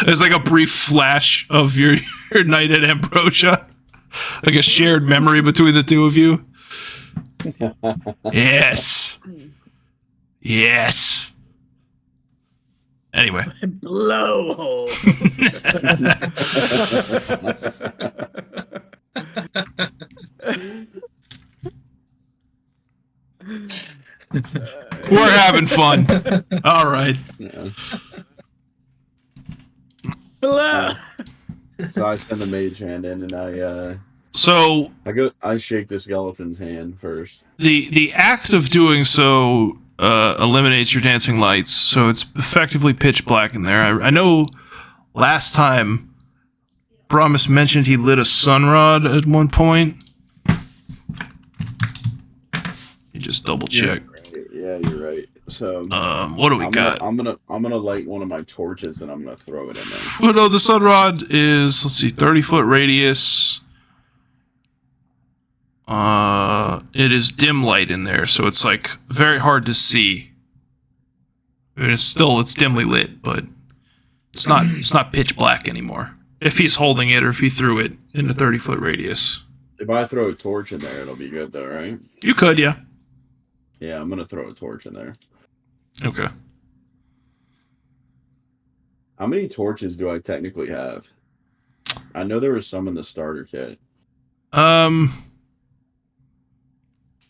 There's like a brief flash of your night at Ambrosia. Like a shared memory between the two of you. Yes. Yes. Anyway. Blowhole. We're having fun. All right. Yeah. Blow. So I send the mage hand in, and I shake the skeleton's hand first. The act of doing so eliminates your dancing lights, so it's effectively pitch black in there. I know last time Brommus mentioned he lit a sunrod at one point. You just double check. Yeah, you're right. So what do we got? I'm gonna light one of my torches and I'm gonna throw it in there. Oh no, the sunrod is 30-foot radius. It is dim light in there, so it's like very hard to see. It's dimly lit, but it's not pitch black anymore. If he's holding it or if he threw it in a 30-foot radius. If I throw a torch in there, it'll be good though, right? You could, yeah. Yeah, I'm gonna throw a torch in there. Okay. How many torches do I technically have? I know there was some in the starter kit. Let's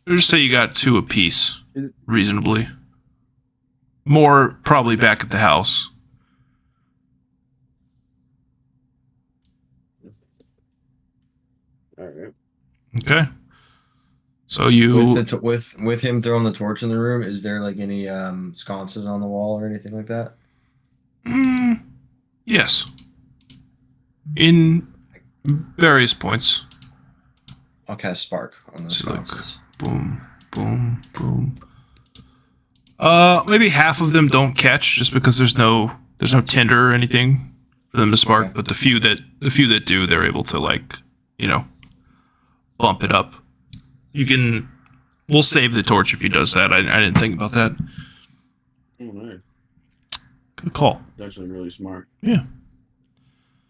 just say you got 2 apiece, reasonably. More probably back at the house. All right. Okay. So you with him throwing the torch in the room, is there like any sconces on the wall or anything like that? Yes. In various points. I'll cast spark on those sconces. Boom, boom, boom. Maybe half of them don't catch just because there's no tinder or anything for them to spark, Okay. but the few that do, they're able to, like, bump it up. We'll save the torch if he does that. I didn't think about that. Oh, nice. Good call. It's actually really smart. Yeah.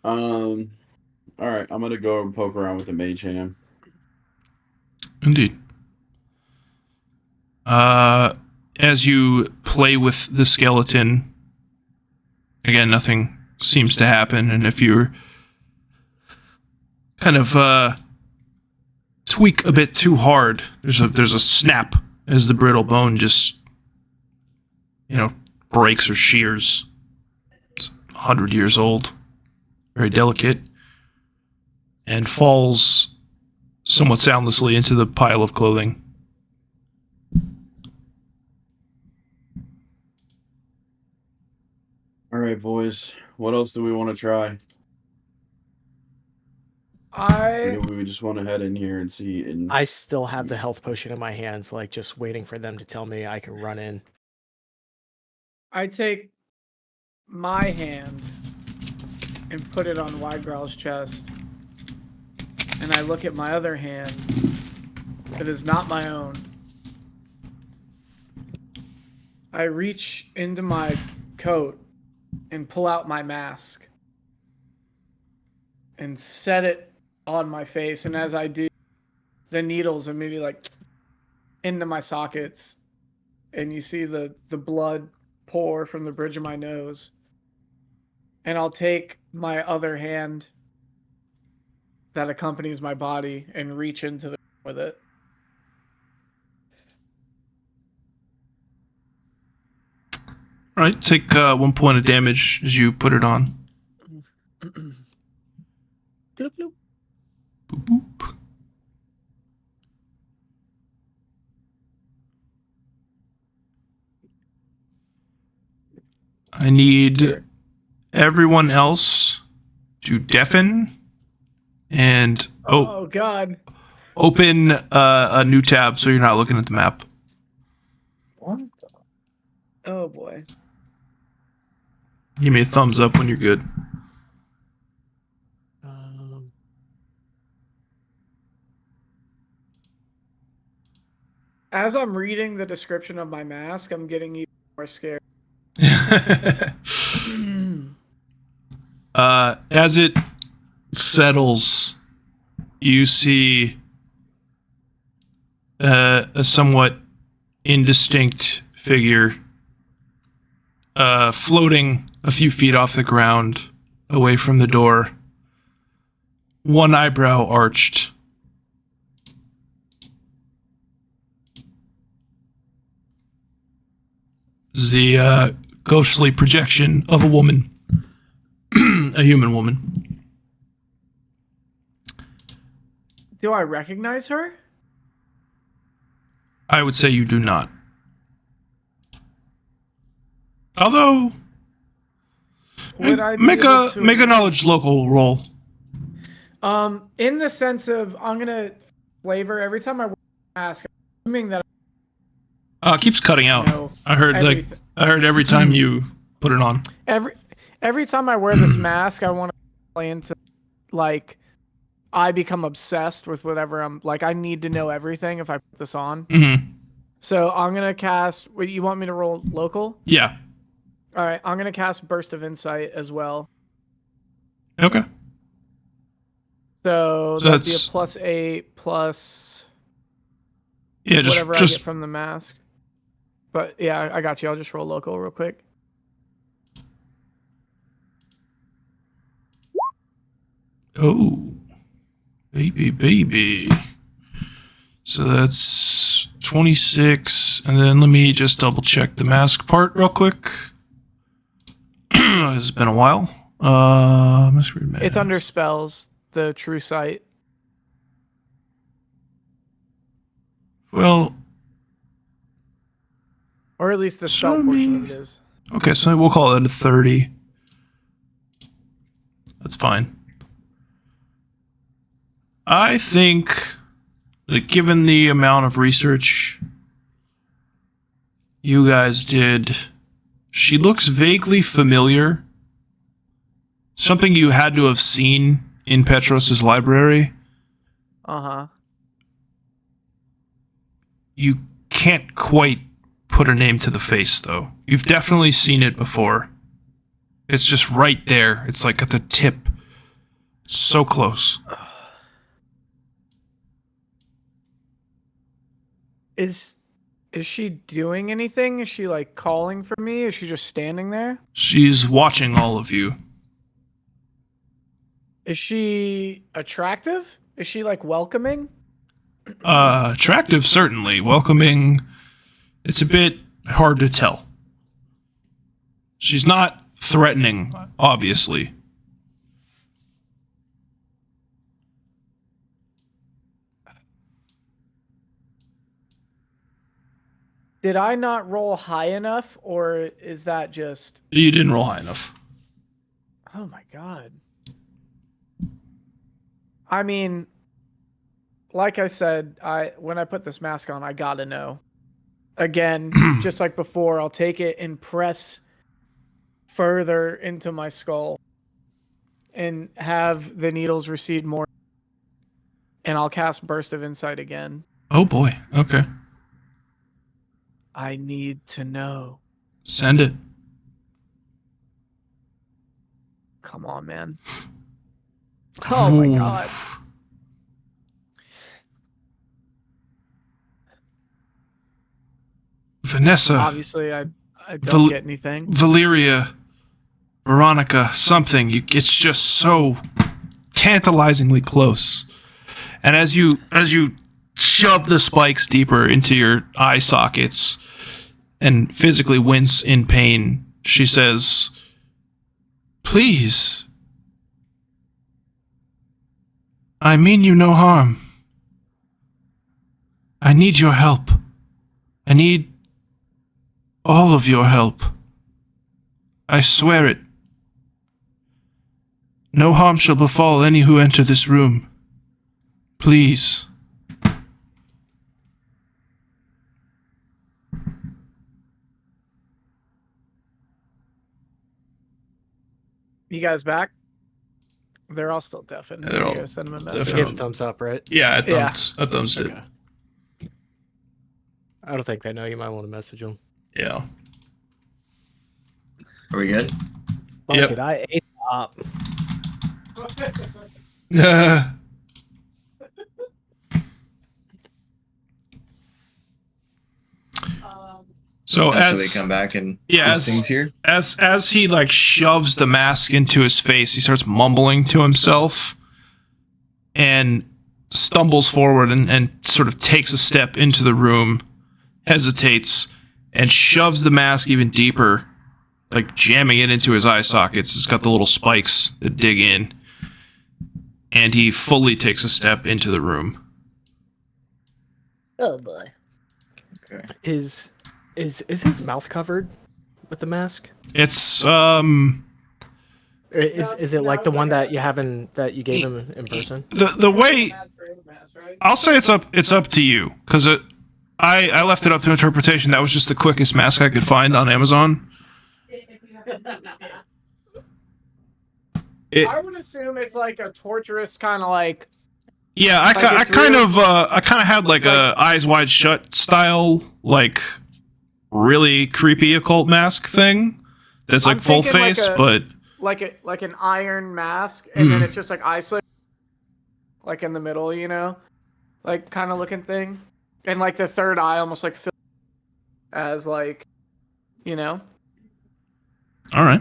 All right, I'm gonna go and poke around with the mage hand. Indeed. As you play with the skeleton, again, nothing seems to happen, and if you're kind of tweak a bit too hard, there's a snap as the brittle bone just breaks or shears. It's 100 years old, very delicate, and falls somewhat soundlessly into the pile of clothing. All right, boys. What else do we want to try? We just want to head in here and see. And I still have the health potion in my hands, like just waiting for them to tell me I can run in. I take my hand and put it on Widegrowl's chest, and I look at my other hand that is not my own. I reach into my coat and pull out my mask and set it on my face, and as I do, the needles immediately like into my sockets, and you see the blood pour from the bridge of my nose. And I'll take my other hand that accompanies my body and reach into the room with it. All right, take 1 point of damage as you put it on. Bloop, bloop. Boop, boop. I need everyone else to deafen and Oh God. open a new tab so you're not looking at the map. Oh boy. Give me a thumbs up when you're good. As I'm reading the description of my mask, I'm getting even more scared. As it settles, you see a somewhat indistinct figure floating a few feet off the ground away from the door, one eyebrow arched. The ghostly projection of a woman, a human woman. Do I recognize her? I would say you do not. Although, Would I be make able a to- make a knowledge local roll. In the sense of I'm gonna flavor every time I wear a mask, I'm assuming that It keeps cutting out. know I heard everything. every time you put it on. Every time I wear this mask, I want to play into like I become obsessed with whatever I'm like. I need to know everything if I put this on. Mm-hmm. So I'm gonna cast. Wait, you want me to roll local? Yeah. All right, I'm gonna cast Burst of Insight as well. Okay. So that'd be a +8 plus Yeah, whatever I just get from the mask. But yeah, I got you. I'll just roll local real quick. oh, baby. So that's 26, and then let me just double check the mask part real quick. It's been a while. It's under spells. The True Sight. Well, Or at least the spell Show portion me. of it is. okay, so we'll call it a 30. That's fine. I think that given the amount of research you guys did, she looks vaguely familiar something you had to have seen in Petros's library. Uh-huh. You can't quite put a name to the face, though. You've definitely seen it before. It's just right there. It's like at the tip. So close. Is she doing anything? Is she like calling for me? Is she just standing there? She's watching all of you. Is she attractive? Is she like welcoming? Attractive, certainly. Welcoming, it's a bit hard to tell. She's not threatening, obviously. Did I not roll high enough, or is that just... You didn't roll high enough. Oh my god. I mean, like I said, when I put this mask on, I gotta know. Again, just like before, I'll take it and press further into my skull and have the needles recede more. And I'll cast Burst of Insight again. Oh boy, okay. I need to know. Send it. Come on, man. Oh my god. Oof. Vanessa, Obviously, I don't get anything. Valeria, Veronica, something. It's just so tantalizingly close. And as you shove the spikes deeper into your eye sockets and physically wince in pain, she says, "Please. I mean you no harm. I need your help. I need all of your help. I swear it. No harm shall befall any who enter this room. Please." You guys back? They're all still deafened. Yeah, they're all You gotta send them a deafened. message. Give a thumbs up, right? Yeah, Yeah. a thumbs did. Okay. I don't think they know. You might want to message them. Yeah. Are we good? Fuck Yep. it, I ate up. So So as they come back and Yeah, these things here. as he like shoves the mask into his face, he starts mumbling to himself and stumbles forward and sort of takes a step into the room, hesitates, and shoves the mask even deeper, like jamming it into his eye sockets. It's got the little spikes that dig in. And he fully takes a step into the room. Oh boy. Okay. Is his mouth covered with the mask? It's Is it like the one that you you gave him in person? the way I'll say it's up to you, because I left it up to interpretation. That was just the quickest mask I could find on Amazon. I would assume it's like a torturous kind of like... Yeah, I kind of had like a Eyes Wide Shut style, like really creepy occult mask thing. That's like I'm full thinking like face, a- but like an iron mask, and then it's just like eye slit, like in the middle, you know, like kind of looking thing, and like the third eye almost like filled as like, you know. all right.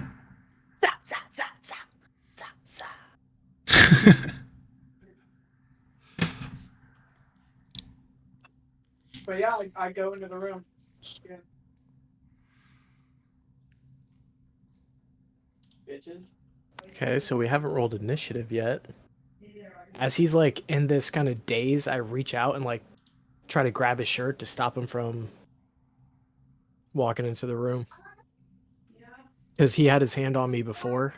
But yeah, I go into the room. Yeah. Bitches. Okay, so we haven't rolled initiative yet. As he's like in this kind of daze, I reach out and like try to grab his shirt to stop him from walking into the room. Because he had his hand on me before.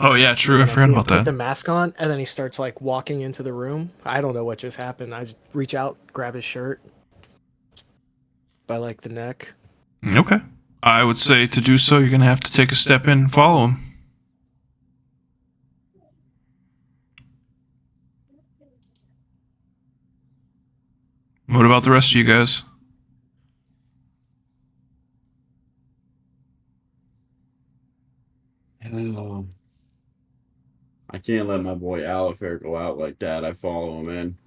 Oh yeah, true. I And I forgot see him about put that. the mask on, and then he starts like walking into the room. I don't know what just happened. I just reach out, grab his shirt by like the neck. Okay. I would say to do so, you're gonna have to take a step in and follow him. What about the rest of you guys? Oh, I can't let my boy Alafair go out like that. I follow him in.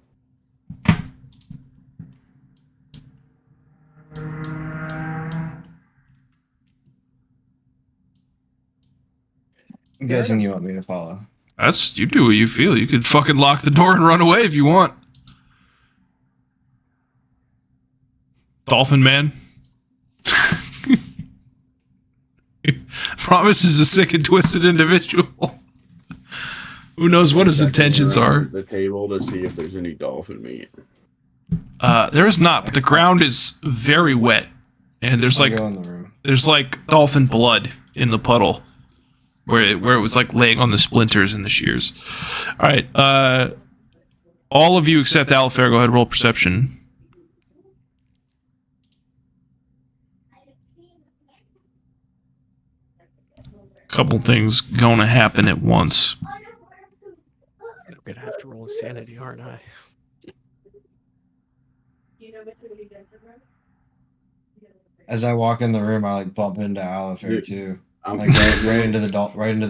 I'm guessing you want me to follow. You do what you feel. You could fucking lock the door and run away if you want. Dolphin Man. Brommus is a sick and twisted individual. Who knows what his intentions are? The table to see if there's any dolphin meat. There is not, but the ground is very wet, and there's like dolphin blood in the puddle where it was like laying on the splinters and the shears. All right, all of you except Alafair, go ahead and roll perception. Couple things gonna happen at once. I'm gonna have to roll insanity, aren't I? As I walk in the room, I like bump into Alafair too. I'm like right into the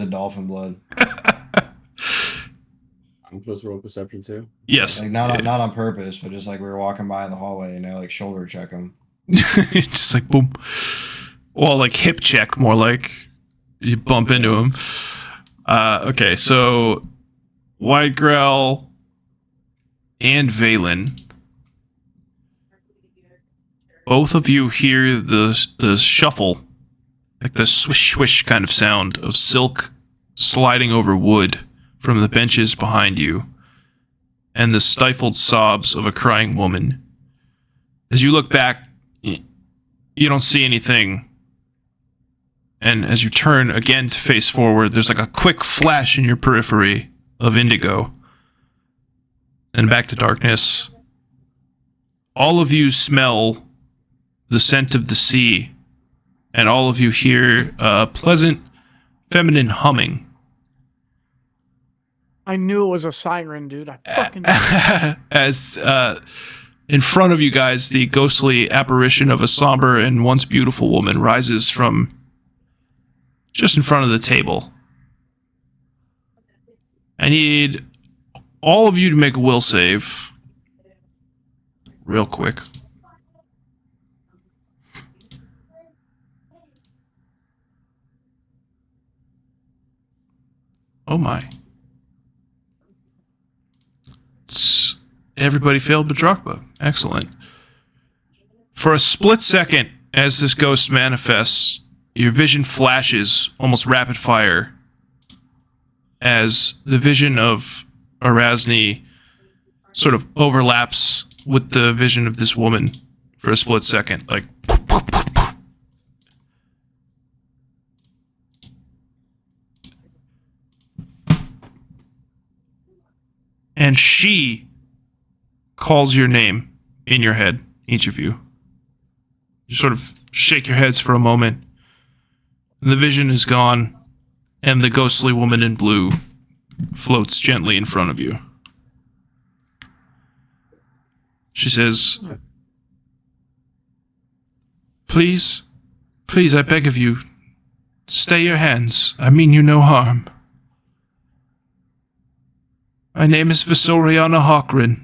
dolphin blood. I'm supposed to roll perception too? Yes. Like not on purpose, but just like we were walking by in the hallway, you know, like shoulder check him. Just like boom. Well, like hip check, more like you bump into him. Okay, so Widegrowl and Valan, both of you hear the shuffle, like the swish swish kind of sound of silk sliding over wood from the benches behind you, and the stifled sobs of a crying woman. As you look back, you don't see anything. And as you turn again to face forward, there's like a quick flash in your periphery of indigo. And back to darkness. All of you smell the scent of the sea, and all of you hear a pleasant feminine humming. I knew it was a siren, dude. I fucking knew it. As in front of you guys, the ghostly apparition of a somber and once beautiful woman rises from just in front of the table. I need all of you to make a will save. Real quick. Oh my. Everybody failed but Darakb. Excellent. For a split second, as this ghost manifests, your vision flashes almost rapid fire as the vision of Erasni sort of overlaps with the vision of this woman for a split second. Like, and she calls your name in your head, each of you. You sort of shake your heads for a moment. The vision is gone, and the ghostly woman in blue floats gently in front of you. She says, Please, I beg of you, stay your hands. I mean you no harm. My name is Visoriana Hawkrin,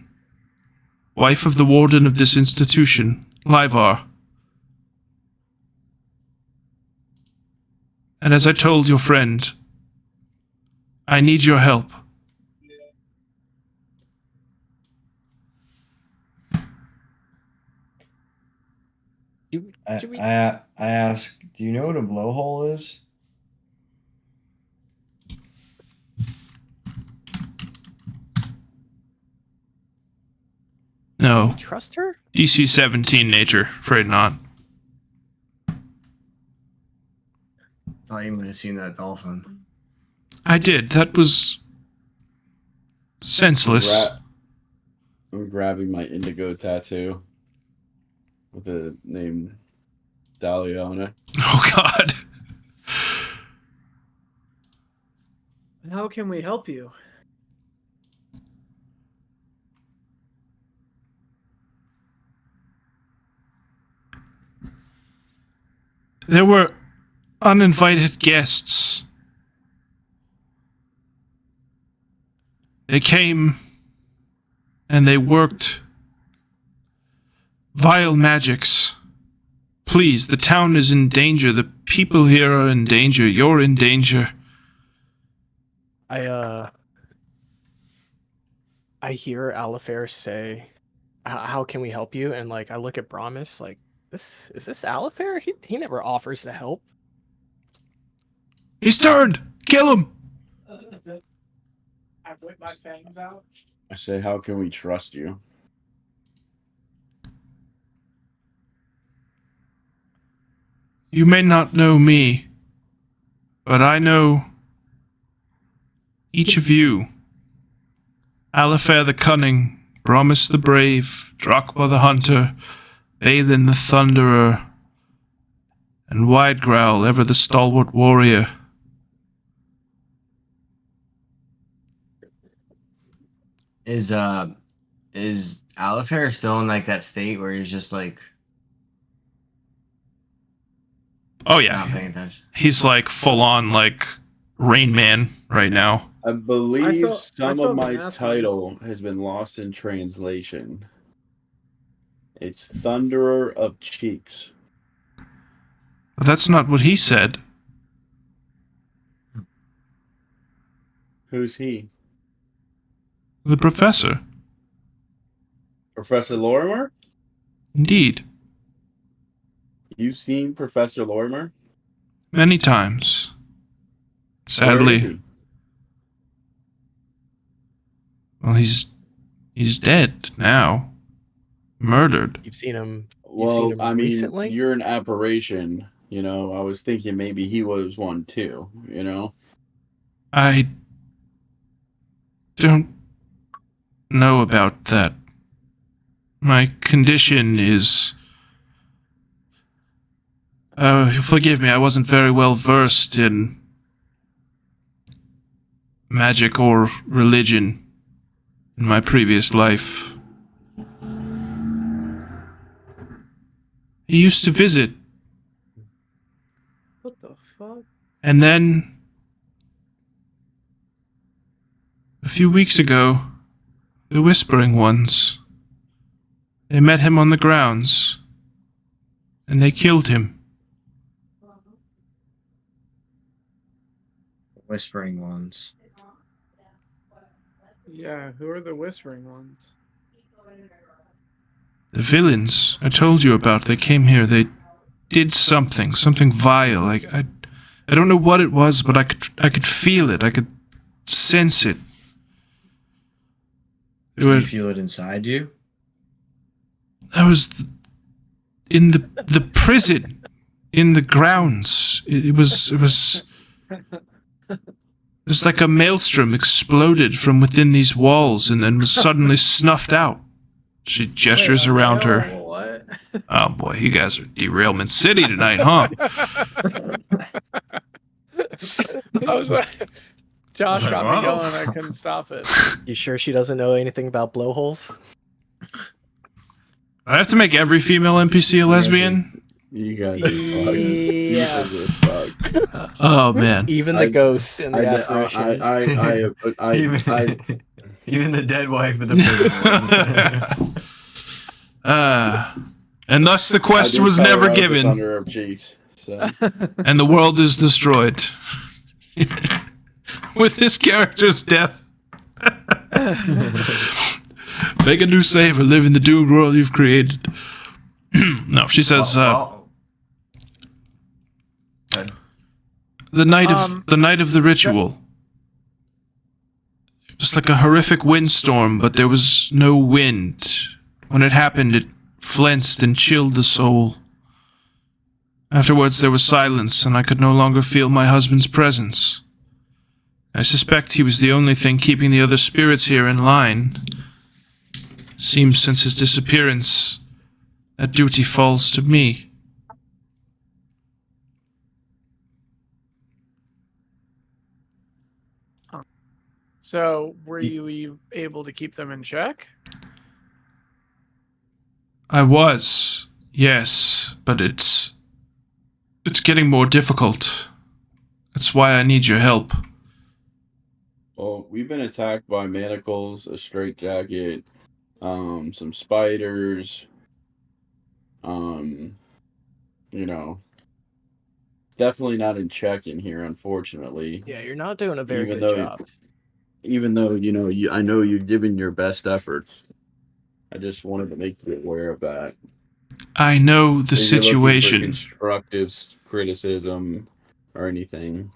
wife of the warden of this institution, Livar. And as I told your friend, I need your help. I ask, do you know what a blowhole is? No. You trust her? DC 17 nature, afraid not. Thought you might have seen that dolphin. I did. That was senseless. I'm grabbing my indigo tattoo with the name Dahlia on it. Oh, God. How can we help you? There were uninvited guests. They came and they worked vile magics. Please, the town is in danger. The people here are in danger. You're in danger. I hear Alafair say, how can we help you? And like I look at Brommus like, is this Alafair? He never offers to help. He's turned! Kill him! I whip my fangs out. I say, how can we trust you? You may not know me, but I know each of you. Alafair the Cunning, Brommus the Brave, Darakb the Hunter, Valan the Thunderer, and Widegrowl, ever the stalwart warrior. Is Alafair still in like that state where he's just like Oh not yeah, paying attention? he's like full on like Rain Man right now. I believe I some saw of the my mask title has been lost in translation. It's Thunderer of Cheeks. But that's not what he said. Who's he? The professor. Professor Lorimer? Indeed. You've seen Professor Lorimer? Many times. Where is Sadly. he? Well, he's dead now. Murdered. You've seen him. Well, seen him I mean, recently? you're an aberration. You know, I was thinking maybe he was one too, you know? I don't know about that. My condition is... forgive me, I wasn't very well versed in magic or religion in my previous life. He used to visit, What the fuck? and then a few weeks ago, the Whispering Ones, they met him on the grounds, and they killed him. Whispering ones. Yeah, who are the whispering ones? The villains I told you about, they came here, they did something vile. Like I don't know what it was, but I could feel it. I could sense it. Do you feel it inside you? I was in the prison, in the grounds. It was like a maelstrom exploded from within these walls and then was suddenly snuffed out. She gestures around her. What? Oh boy, you guys are derailment city tonight, huh? I was like, Josh like, got wow. me going. I couldn't stop it. You sure she doesn't know anything about blowholes? I have to make every female NPC a lesbian. You guys are fucked. Yes. You guys are fucked. Oh man. Even the ghosts and the apparitions. Even the dead wife of the prison. And thus the quest was never given, Thunder of Cheeks, so. and the world is destroyed. With this character's death. Make a new save or live in the doomed world you've created. No, she says, the night of the ritual. It was like a horrific windstorm, but there was no wind. When it happened, it flensed and chilled the soul. Afterwards, there was silence, and I could no longer feel my husband's presence. I suspect he was the only thing keeping the other spirits here in line. Seems since his disappearance, that duty falls to me. So, were you able to keep them in check? I was, yes, but it's It's getting more difficult. That's why I need your help. Well, we've been attacked by manacles, a straitjacket, some spiders. You know, it's definitely not in check in here, unfortunately. Yeah, you're not doing a very Even good though- job. Even though I know you've given your best efforts. I just wanted to make you aware of that. I know the If you're looking for situation. constructive criticism or anything.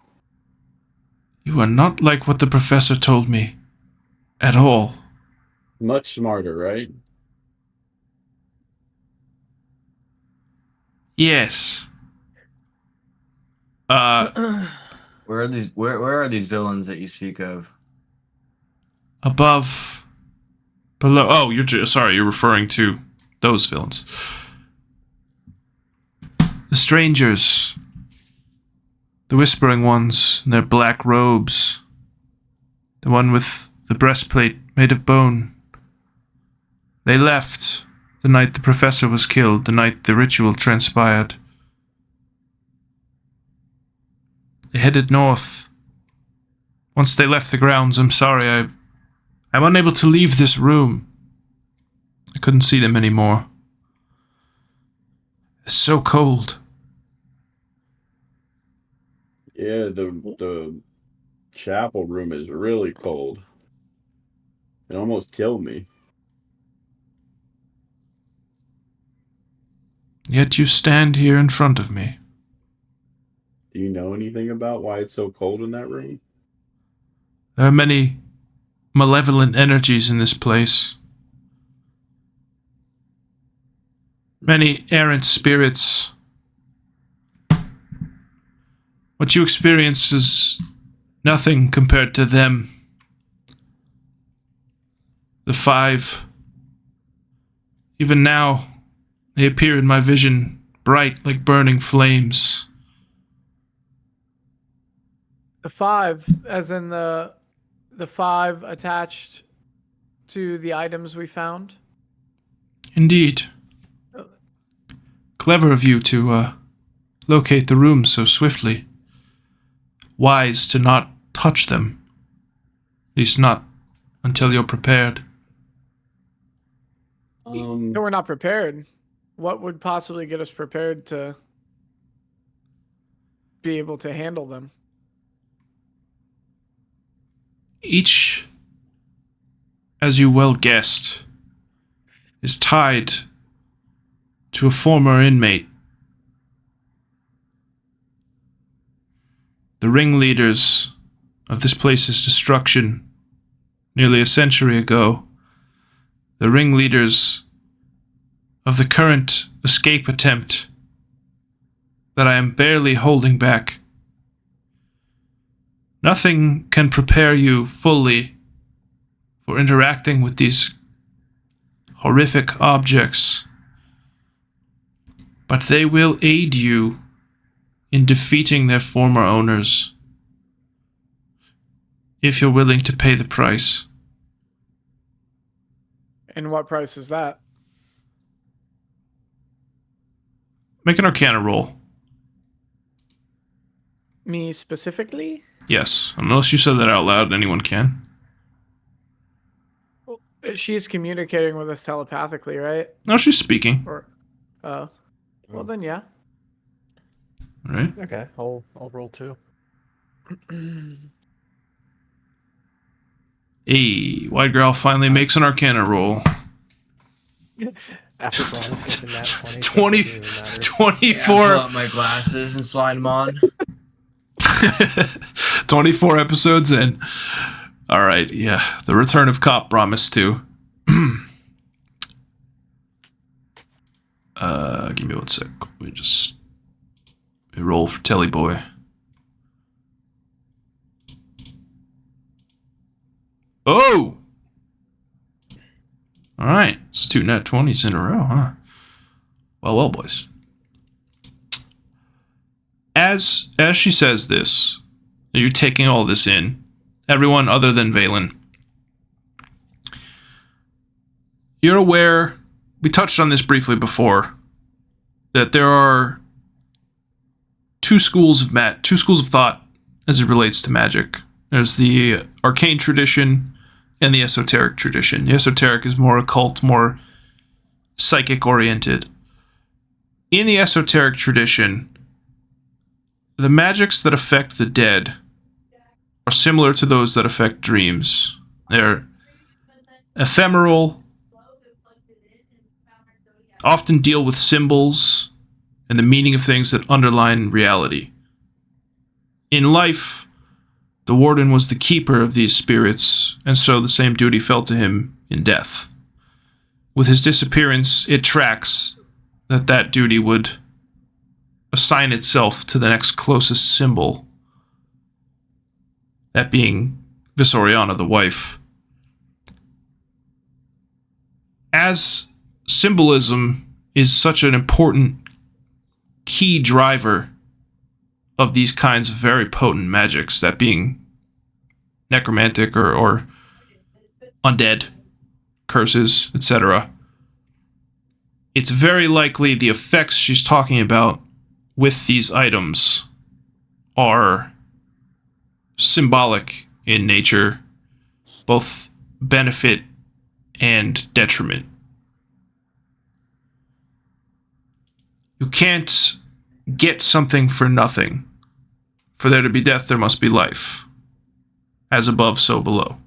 You are not like what the professor told me. At all. Much smarter, right? Yes. Where are these villains that you speak of? Above. Below. Oh, you're referring to those villains. The strangers. The whispering ones in their black robes. The one with the breastplate made of bone. They left the night the professor was killed, the night the ritual transpired. They headed north. Once they left the grounds, I'm sorry, I'm unable to leave this room. I couldn't see them anymore. It's so cold. Yeah, the chapel room is really cold. It almost killed me. Yet you stand here in front of me. Do you know anything about why it's so cold in that room? There are many malevolent energies in this place. Many errant spirits. What you experience is nothing compared to them. The five. Even now, they appear in my vision, bright like burning flames. The five, as in the five attached to the items we found. Indeed. Clever of you to locate the room so swiftly. Wise to not touch them. At least not until you're prepared. No, we're not prepared. What would possibly get us prepared to be able to handle them? Each, as you well guessed, is tied to a former inmate. The ringleaders of this place's destruction nearly a century ago. The ringleaders of the current escape attempt that I am barely holding back. Nothing can prepare you fully for interacting with these horrific objects, but they will aid you in defeating their former owners, if you're willing to pay the price. And what price is that? Make an Arcana roll. Me specifically? Yes, unless you said that out loud, anyone can. Well, she's communicating with us telepathically, right? No, she's speaking. Or, well then, yeah. All right. Okay, I'll roll too. Hey, Widegrowl finally makes an Arcana roll. After Brommus gets in that 20, 20 so it doesn't even matter. 24. Pull out my glasses and slide them on. 24 episodes in. All right, yeah. The return of Cop Brommus 2. Give me one sec. Let me roll for Telly Boy. Oh! All right. It's 2 nat 20s in a row, huh? Well, boys. As she says this, you're taking all this in. Everyone other than Valan. You're aware, we touched on this briefly before, that there are two schools of thought as it relates to magic. There's the arcane tradition and the esoteric tradition. The esoteric is more occult, more psychic oriented. In the esoteric tradition, the magics that affect the dead are similar to those that affect dreams. They're ephemeral, often deal with symbols and the meaning of things that underline reality. In life, the warden was the keeper of these spirits, and so the same duty fell to him in death. With his disappearance, it tracks that duty would assign itself to the next closest symbol, that being Visoriana, the wife. As symbolism is such an important key driver of these kinds of very potent magics, that being necromantic or undead, curses, etc., it's very likely the effects she's talking about with these items are symbolic in nature, both benefit and detriment. You can't get something for nothing. For there to be death, there must be life. As above, so below.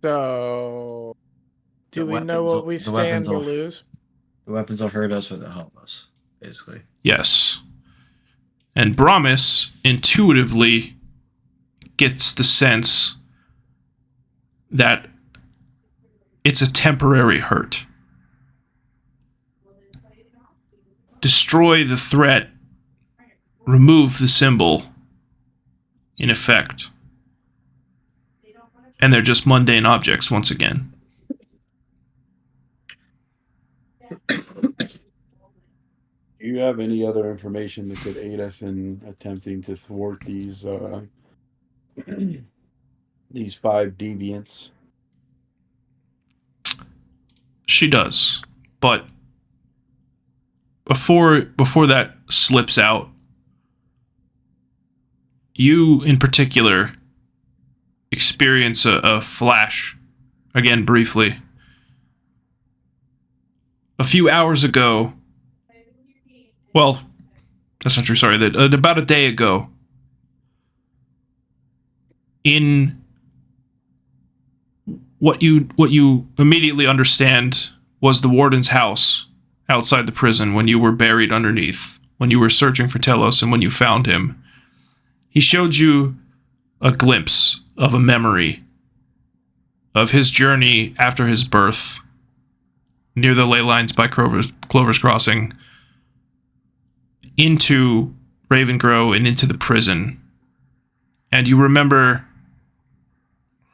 So, do we know what we stand to lose? The weapons will hurt us, but they'll help us, basically. Yes. And Brommus intuitively gets the sense that it's a temporary hurt. Destroy the threat, remove the symbol, in effect. And they're just mundane objects once again. Do you have any other information that could aid us in attempting to thwart these these 5 deviants? She does, but before that slips out, you in particular experience a flash, again briefly. A few hours ago, well, that's not true, sorry, about a day ago, in what you immediately understand was the warden's house outside the prison when you were buried underneath, when you were searching for Telos and when you found him. He showed you a glimpse of a memory of his journey after his birth near the ley lines by Clover's Crossing into Ravengrow and into the prison. And you remember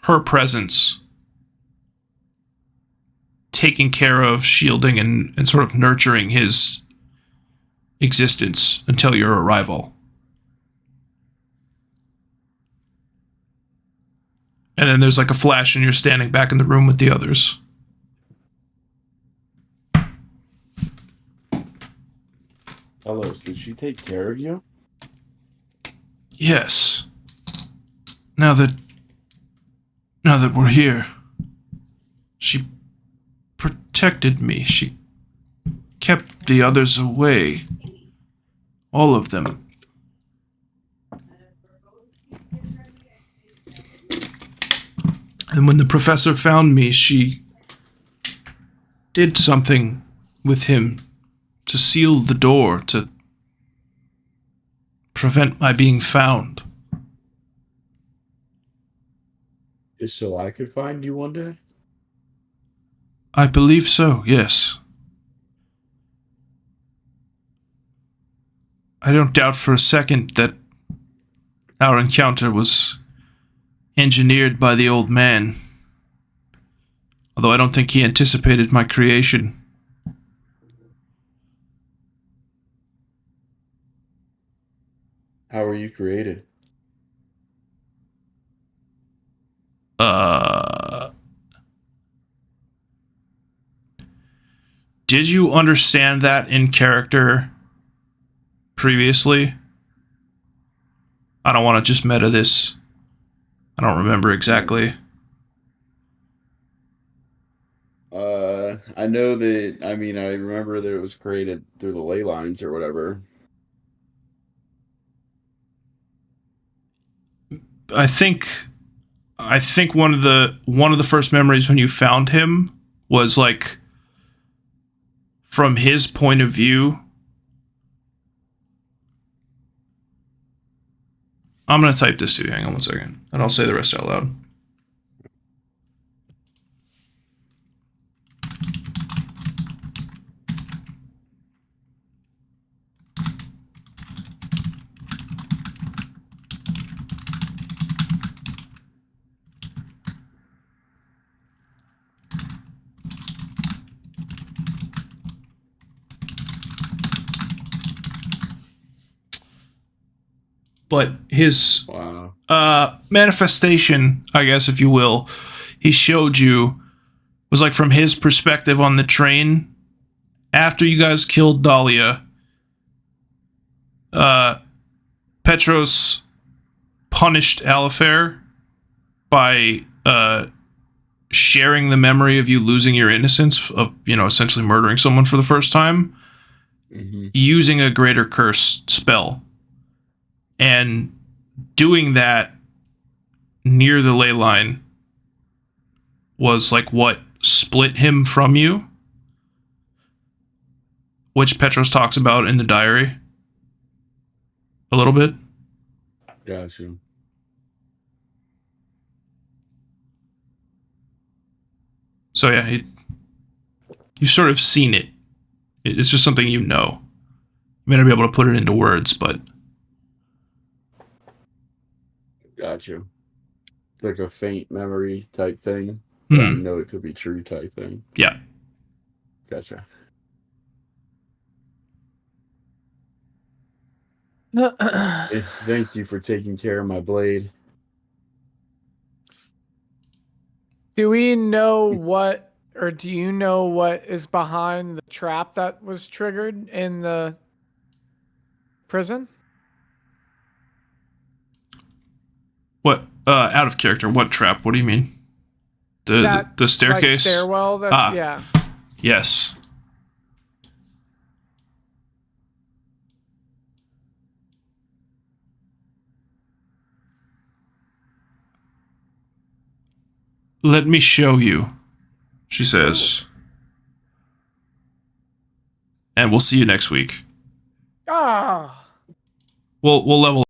her presence taking care of, shielding, and sort of nurturing his existence until your arrival. And then there's like a flash and you're standing back in the room with the others. Ellis, did she take care of you? Yes. Now that we're here, she protected me. She kept the others away. All of them. And when the professor found me, she did something with him to seal the door, to prevent my being found. Just so I could find you one day? I believe so, yes. I don't doubt for a second that our encounter was engineered by the old man. Although I don't think he anticipated my creation. How were you created? Did you understand that in character previously? I don't want to just meta this. I don't remember exactly. I know that. I mean, I remember that it was created through the ley lines or whatever. I think one of the first memories when you found him was like from his point of view. I'm gonna type this to you. Hang on 1 second, and I'll say the rest out loud. But his manifestation, I guess, if you will, he showed you was like from his perspective on the train. After you guys killed Dahlia, Petros punished Alafair by sharing the memory of you losing your innocence, of, you know, essentially murdering someone for the first time, using a greater curse spell. And doing that near the ley line was like what split him from you, which Petros talks about in the diary a little bit. Gotcha. So yeah, you've sort of seen it. It's just something you know. You may not be able to put it into words, but... Gotcha. Like a faint memory type thing. I know it could be true type thing. Yeah. Gotcha. Thank you for taking care of my blade. Do we know what, or do you know what is behind the trap that was triggered in the prison? What? Out of character. What trap? What do you mean? The staircase? Like stairwell? That, yeah. Yes. Let me show you, she says. And we'll see you next week. Ah. We'll level